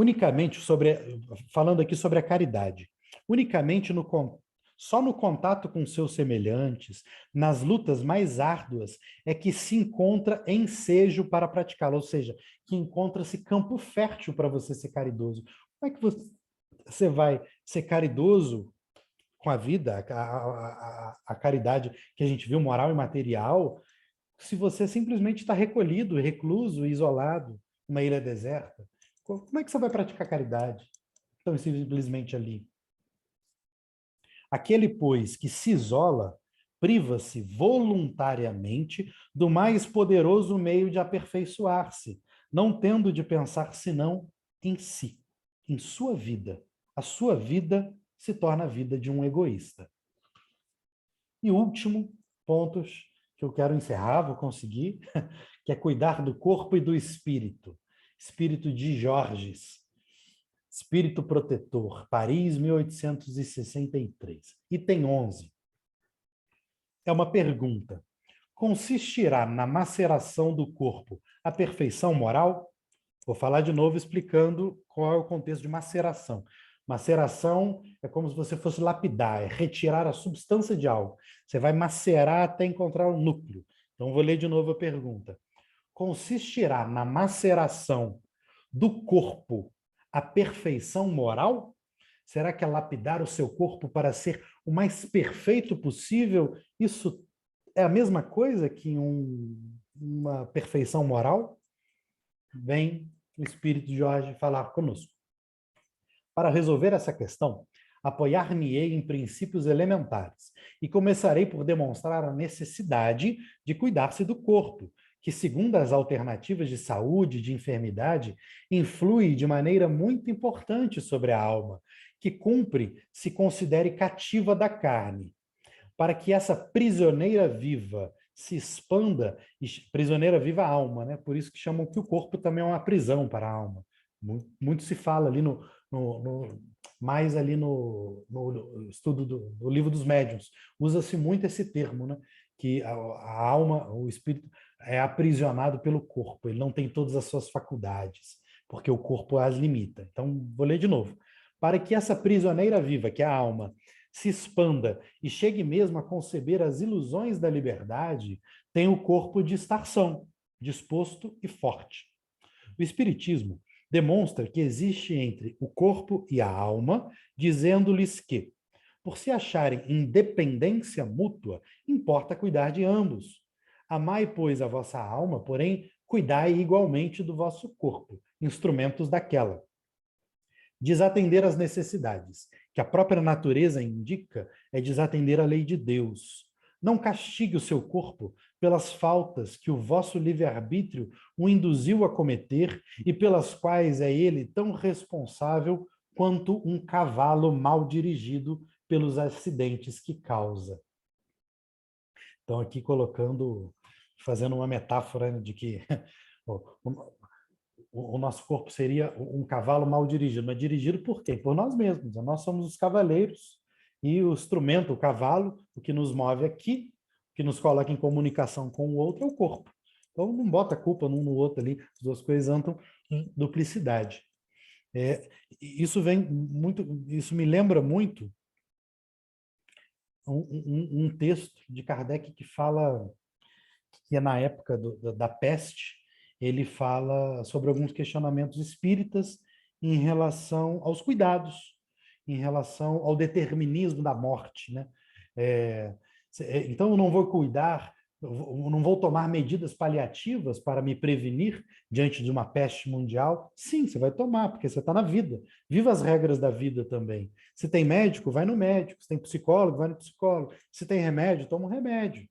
Unicamente falando aqui sobre a caridade, unicamente só no contato com seus semelhantes, nas lutas mais árduas, é que se encontra ensejo para praticá-la, ou seja, que encontra-se campo fértil para você ser caridoso. Como é que você vai ser caridoso com a vida, a caridade que a gente viu, moral e material, se você simplesmente está recolhido, recluso, isolado, numa ilha deserta? Como é que você vai praticar caridade? Então, simplesmente ali. Aquele, pois, que se isola, priva-se voluntariamente do mais poderoso meio de aperfeiçoar-se, não tendo de pensar senão em si, em sua vida. A sua vida se torna a vida de um egoísta. E último ponto que eu quero encerrar, vou conseguir, que é cuidar do corpo e do espírito. Espírito de Georges. Espírito Protetor, Paris, 1863. Item 11. É uma pergunta. Consistirá na maceração do corpo a perfeição moral? Vou falar de novo explicando qual é o contexto de maceração. Maceração é como se você fosse lapidar, é retirar a substância de algo. Você vai macerar até encontrar o núcleo. Então, vou ler de novo a pergunta. Consistirá na maceração do corpo a perfeição moral? Será que é lapidar o seu corpo para ser o mais perfeito possível? Isso é a mesma coisa que uma perfeição moral? Vem o Espírito de Jorge falar conosco. Para resolver essa questão, apoiar-me-ei em princípios elementares e começarei por demonstrar a necessidade de cuidar-se do corpo, que, segundo as alternativas de saúde e de enfermidade, influi de maneira muito importante sobre a alma, que cumpre se considere cativa da carne. Para que essa prisioneira viva se expanda, prisioneira viva a alma, né? Por isso que chamam que o corpo também é uma prisão para a alma. Muito se fala ali mais ali no estudo do Livro dos Médiuns. Usa-se muito esse termo, né? Que a alma, o espírito, é aprisionado pelo corpo, ele não tem todas as suas faculdades, porque o corpo as limita. Então, vou ler de novo. Para que essa prisioneira viva, que é a alma, se expanda e chegue mesmo a conceber as ilusões da liberdade, tem o corpo de estar são, disposto e forte. O Espiritismo demonstra que existe entre o corpo e a alma, dizendo-lhes que, por se acharem em dependência mútua, importa cuidar de ambos. Amai, pois, a vossa alma, porém, cuidai igualmente do vosso corpo, instrumentos daquela. Desatender às necessidades, que a própria natureza indica, é desatender a lei de Deus. Não castigue o seu corpo pelas faltas que o vosso livre-arbítrio o induziu a cometer e pelas quais é ele tão responsável quanto um cavalo mal dirigido pelos acidentes que causa. Então, aqui fazendo uma metáfora de que o nosso corpo seria um cavalo mal dirigido. Mas dirigido por quem? Por nós mesmos. Nós somos os cavaleiros e o instrumento, o cavalo, o que nos move aqui, o que nos coloca em comunicação com o outro é o corpo. Então, não bota a culpa num no outro ali, as duas coisas andam em duplicidade. Isso me lembra muito um texto de Kardec que fala que é na época da peste, ele fala sobre alguns questionamentos espíritas em relação aos cuidados, em relação ao determinismo da morte, né? Então, eu não vou cuidar, eu não vou tomar medidas paliativas para me prevenir diante de uma peste mundial? Sim, você vai tomar, porque você está na vida. Viva as regras da vida também. Se tem médico, vai no médico. Se tem psicólogo, vai no psicólogo. Se tem remédio, toma um remédio.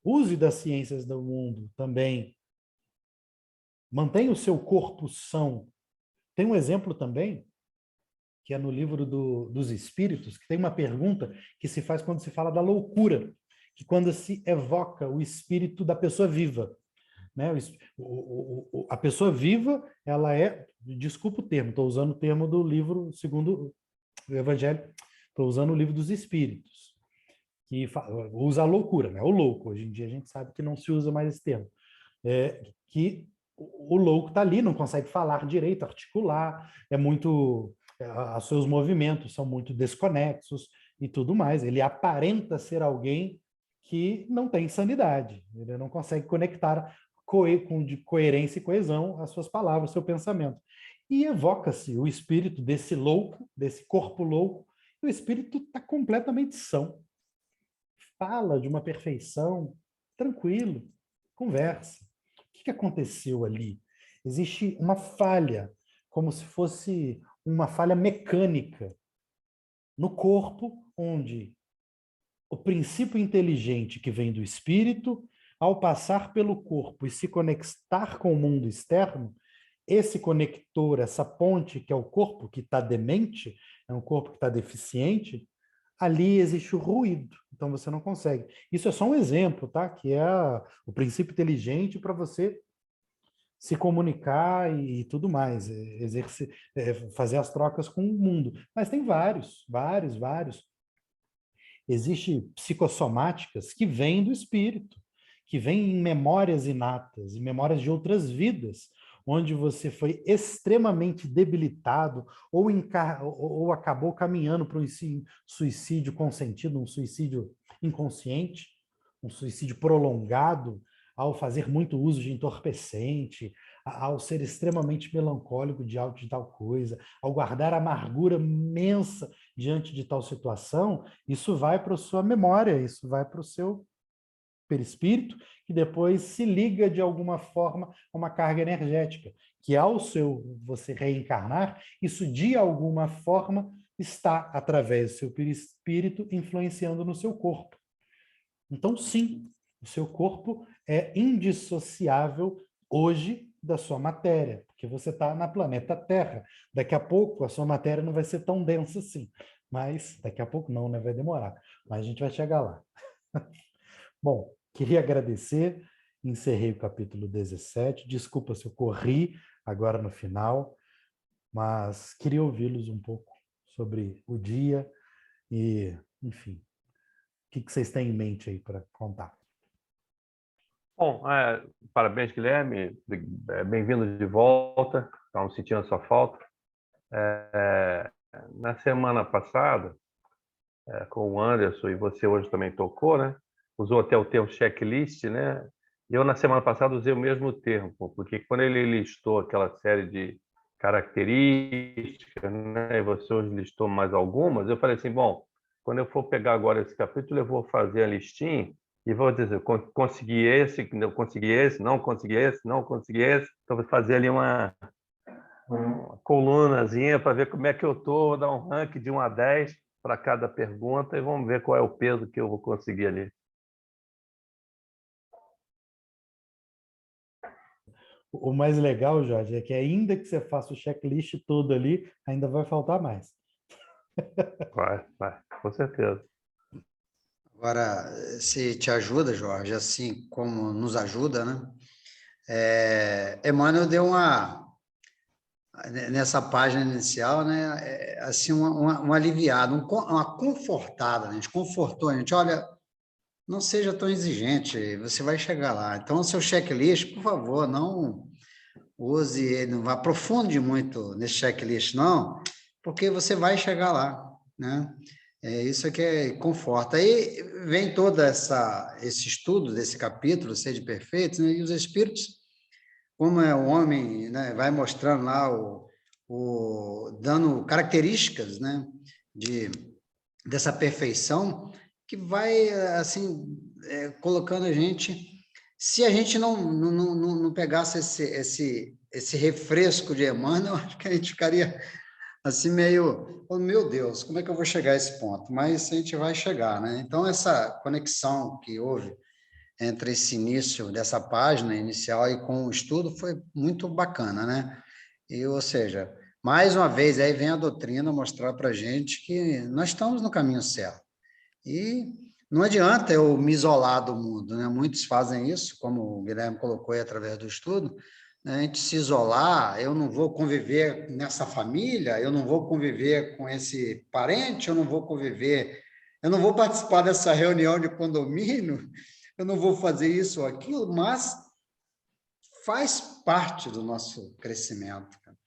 Use das ciências do mundo também. Mantenha o seu corpo são. Tem um exemplo também, que é no livro dos Espíritos, que tem uma pergunta que se faz quando se fala da loucura, que quando se evoca o espírito da pessoa viva. Né? A pessoa viva, ela é, desculpa o termo, estou usando o termo do livro segundo o Evangelho, estou usando o livro dos Espíritos, que usa a loucura, né? O louco. Hoje em dia a gente sabe que não se usa mais esse termo. Que o louco está ali, não consegue falar direito, articular, os seus movimentos são muito desconexos e tudo mais. Ele aparenta ser alguém que não tem sanidade, ele não consegue conectar de coerência e coesão as suas palavras, o seu pensamento. E evoca-se o espírito desse louco, desse corpo louco, e o espírito está completamente são. Fala de uma perfeição, tranquilo, conversa. O que aconteceu ali? Existe uma falha, como se fosse uma falha mecânica no corpo, onde o princípio inteligente que vem do espírito, ao passar pelo corpo e se conectar com o mundo externo, esse conector, essa ponte que é o corpo que está demente, é um corpo que está deficiente, ali existe o ruído, então você não consegue. Isso é só um exemplo, tá? Que é o princípio inteligente para você se comunicar e tudo mais, fazer as trocas com o mundo. Mas tem vários. Existem psicossomáticas que vêm do espírito, que vêm em memórias inatas, em memórias de outras vidas, onde você foi extremamente debilitado ou acabou caminhando para um suicídio consentido, um suicídio inconsciente, um suicídio prolongado, ao fazer muito uso de entorpecente, ao ser extremamente melancólico diante de tal coisa, ao guardar amargura imensa diante de tal situação, isso vai para a sua memória, isso vai para o seu perispírito, que depois se liga de alguma forma a uma carga energética, que ao você reencarnar, isso de alguma forma está, através do seu perispírito, influenciando no seu corpo. Então, sim, o seu corpo é indissociável hoje da sua matéria, porque você está na planeta Terra. Daqui a pouco a sua matéria não vai ser tão densa assim, mas daqui a pouco não, né? Vai demorar, mas a gente vai chegar lá. Bom, queria agradecer, encerrei o capítulo 17, desculpa se eu corri agora no final, mas queria ouvi-los um pouco sobre o dia e, enfim, o que vocês têm em mente aí para contar? Bom, parabéns, Guilherme. Bem-vindo de volta. Estamos sentindo a sua falta. Na semana passada, com o Anderson, e você hoje também tocou, né? Usou até o termo checklist, né? Eu, na semana passada, usei o mesmo termo, porque quando ele listou aquela série de características, né? E você hoje listou mais algumas, eu falei assim, bom, quando eu for pegar agora esse capítulo, eu vou fazer a listinha e vou dizer, consegui esse, não consegui esse, não consegui esse, não consegui esse. Então, vou fazer ali uma colunazinha para ver como é que eu estou, vou dar um ranking de 1 a 10 para cada pergunta e vamos ver qual é o peso que eu vou conseguir ali. O mais legal, Jorge, é que ainda que você faça o checklist todo ali, ainda vai faltar mais. Vai, com certeza. Agora, se te ajuda, Jorge, assim como nos ajuda, né? Emmanuel deu nessa página inicial, né? Assim, uma aliviada, uma confortada, né? A gente confortou a gente, olha, não seja tão exigente, você vai chegar lá. Então, o seu checklist, por favor, não use, não aprofunde muito nesse checklist, não, porque você vai chegar lá, né? Isso que conforta. Aí vem todo esse estudo desse capítulo, Sede Perfeitos, né? E os espíritos, como é o homem, né? Vai mostrando lá, dando características, né? Dessa perfeição, que vai, assim, colocando a gente... Se a gente não pegasse esse refresco de Emmanuel, eu acho que a gente ficaria assim meio, oh, meu Deus, como é que eu vou chegar a esse ponto? Mas a gente vai chegar, né? Então, essa conexão que houve entre esse início dessa página inicial e com o estudo foi muito bacana, né? Ou seja, mais uma vez, aí vem a doutrina mostrar para a gente que nós estamos no caminho certo. E não adianta eu me isolar do mundo, né? Muitos fazem isso, como o Guilherme colocou aí através do estudo, né? A gente se isolar, eu não vou conviver nessa família, eu não vou conviver com esse parente, eu não vou participar dessa reunião de condomínio, eu não vou fazer isso ou aquilo, mas faz parte do nosso crescimento, cara,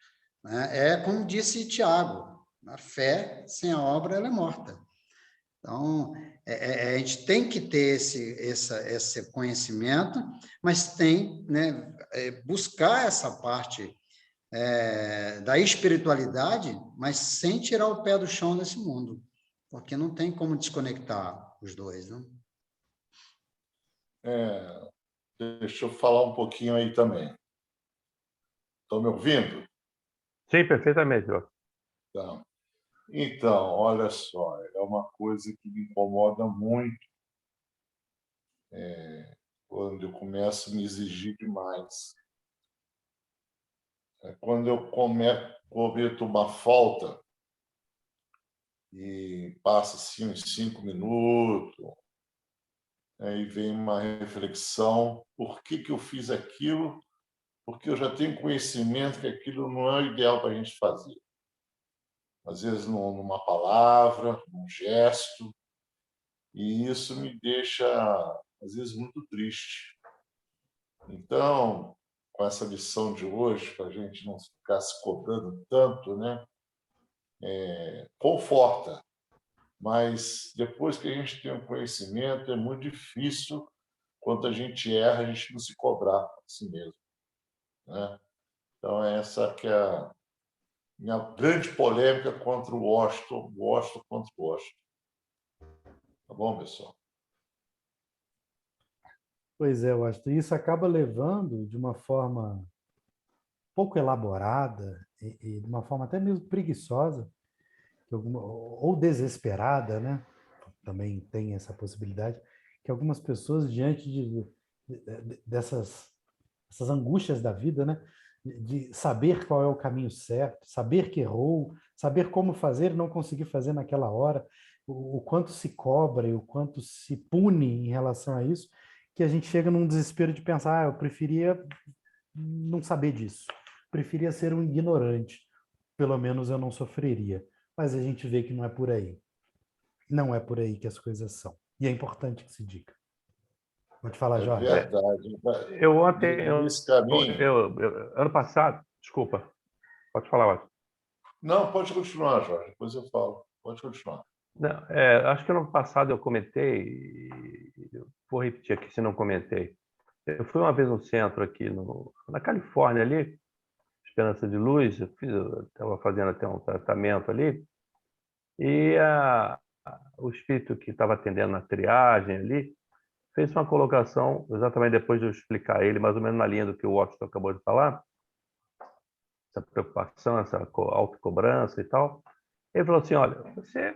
né? É como disse Tiago, a fé sem a obra ela é morta. Então, a gente tem que ter esse conhecimento, mas tem, né, buscar essa parte da espiritualidade, mas sem tirar o pé do chão nesse mundo, porque não tem como desconectar os dois, né? Deixa eu falar um pouquinho aí também. Estão me ouvindo? Sim, perfeitamente, Jorge. Então, olha só, é uma coisa que me incomoda muito quando eu começo a me exigir demais. Quando eu cometo uma falta e passa assim uns 5 minutos, aí vem uma reflexão, por que eu fiz aquilo? Porque eu já tenho conhecimento que aquilo não é o ideal para a gente fazer. Às vezes numa palavra, num gesto, e isso me deixa, às vezes, muito triste. Então, com essa lição de hoje, para a gente não ficar se cobrando tanto, né? Conforta, mas depois que a gente tem o conhecimento, é muito difícil, quando a gente erra, a gente não se cobrar a si mesmo, né? Então, essa que é a minha grande polêmica contra o Washington contra o Washington. Tá bom, pessoal? Pois é, eu acho que isso acaba levando de uma forma pouco elaborada e de uma forma até mesmo preguiçosa, ou desesperada, né? Também tem essa possibilidade, que algumas pessoas, diante dessas angústias da vida, né? De saber qual é o caminho certo, saber que errou, saber como fazer e não conseguir fazer naquela hora, o quanto se cobra e o quanto se pune em relação a isso, que a gente chega num desespero de pensar, eu preferia não saber disso, preferia ser um ignorante, pelo menos eu não sofreria. Mas a gente vê que não é por aí. Não é por aí que as coisas são. E é importante que se diga. Pode falar, É Jorge. verdade. Eu ontem, Nesse caminho... ano passado, desculpa, pode falar, Otto. Não, pode continuar, Jorge, depois eu falo. Pode continuar. Não, acho que ano passado eu comentei, vou repetir aqui se não comentei. Eu fui uma vez no centro aqui na Califórnia ali, Esperança de Luz, eu estava fazendo até um tratamento ali, e o espírito que estava atendendo na triagem ali fez uma colocação, exatamente depois de eu explicar ele, mais ou menos na linha do que o Washington acabou de falar, essa preocupação, essa autocobrança e tal. Ele falou assim, olha, você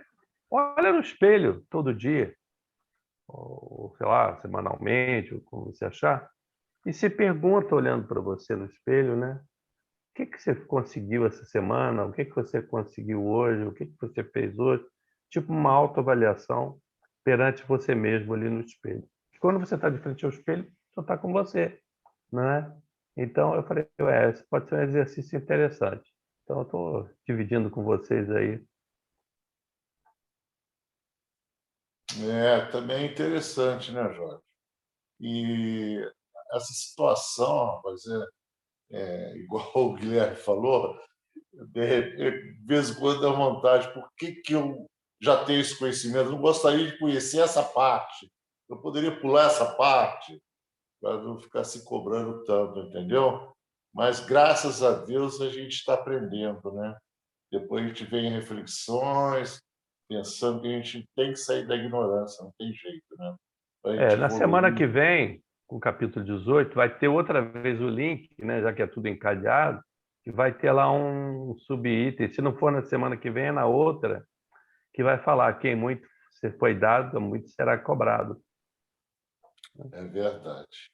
olha no espelho todo dia, ou sei lá, semanalmente, ou como você achar, e se pergunta, olhando para você no espelho, né? O que você conseguiu essa semana? O que você conseguiu hoje? O que você fez hoje? Tipo uma autoavaliação perante você mesmo ali no espelho. Quando você está de frente ao espelho, só está com você, né? Então eu falei, esse pode ser um exercício interessante. Então eu estou dividindo com vocês aí. Também é interessante, né, Jorge? E essa situação, rapaz, igual o Guilherme falou, de vez em quando dá vontade, por que eu já tenho esse conhecimento? Eu não gostaria de conhecer essa parte. Eu poderia pular essa parte para não ficar se cobrando tanto, entendeu? Mas, graças a Deus, a gente está aprendendo, né? Depois a gente vem em reflexões, pensando que a gente tem que sair da ignorância, não tem jeito, né? Para a gente Na evoluir. semana que vem, com o capítulo 18, vai ter outra vez o link, né, já que é tudo encadeado, que vai ter lá um subitem. Se não for na semana que vem, é na outra, que vai falar quem muito foi dado, muito será cobrado. É verdade.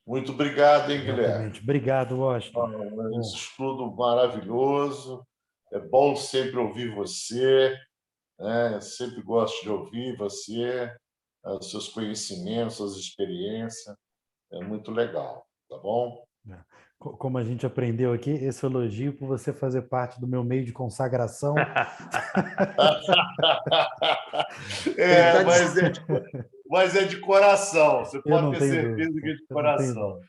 Muito obrigado, hein, Guilherme? Exatamente. Obrigado, Washington. Esse estudo maravilhoso. É bom sempre ouvir você, né? Eu sempre gosto de ouvir você, os seus conhecimentos, suas experiências. É muito legal, tá bom? Como a gente aprendeu aqui, esse elogio por você fazer parte do meu meio de consagração. Mas é de coração. Você pode ter certeza que é de coração.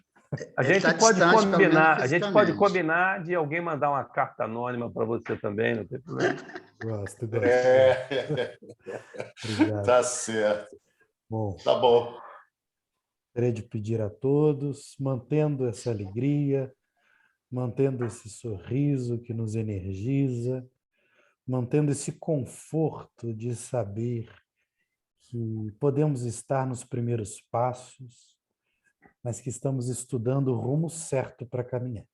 A Ele gente tá pode distante, pelo menos combinar, a gente pode fisicamente. combinar de alguém mandar uma carta anônima para você também, não tem problema. Gosto, gosto. É, Obrigado. tá certo. Bom, Tá bom. gostaria de pedir a todos, mantendo essa alegria, mantendo esse sorriso que nos energiza, mantendo esse conforto de saber que podemos estar nos primeiros passos, mas que estamos estudando o rumo certo para caminhar.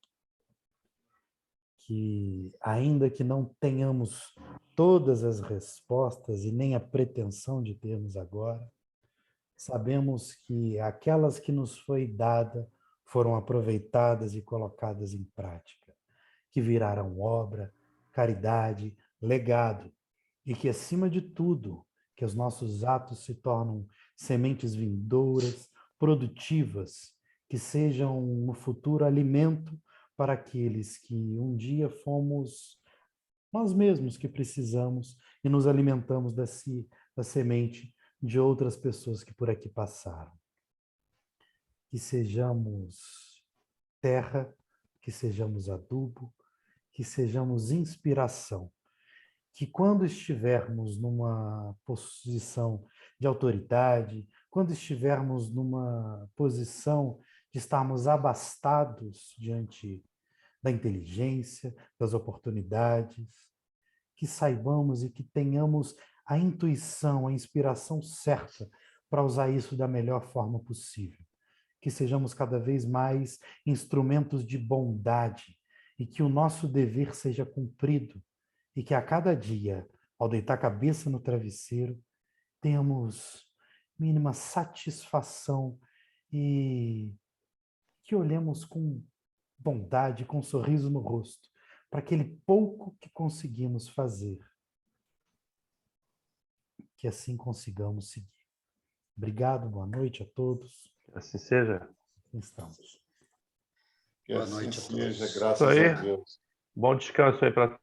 Que, ainda que não tenhamos todas as respostas e nem a pretensão de termos agora, sabemos que aquelas que nos foi dada foram aproveitadas e colocadas em prática, que viraram obra, caridade, legado, e que, acima de tudo, que os nossos atos se tornam sementes vindouras, produtivas, que sejam no futuro alimento para aqueles que um dia fomos nós mesmos que precisamos e nos alimentamos da semente de outras pessoas que por aqui passaram. Que sejamos terra, que sejamos adubo, que sejamos inspiração. Que quando estivermos numa posição de autoridade, quando estivermos numa posição de estarmos abastados diante da inteligência, das oportunidades, que saibamos e que tenhamos a intuição, a inspiração certa para usar isso da melhor forma possível. Que sejamos cada vez mais instrumentos de bondade e que o nosso dever seja cumprido e que a cada dia, ao deitar a cabeça no travesseiro, tenhamos mínima satisfação e que olhemos com bondade, com um sorriso no rosto, para aquele pouco que conseguimos fazer. Que assim consigamos seguir. Obrigado, boa noite a todos. Assim seja. Aqui estamos. Que Boa assim noite a seja, todos. graças Isso aí. a Deus. Bom descanso aí para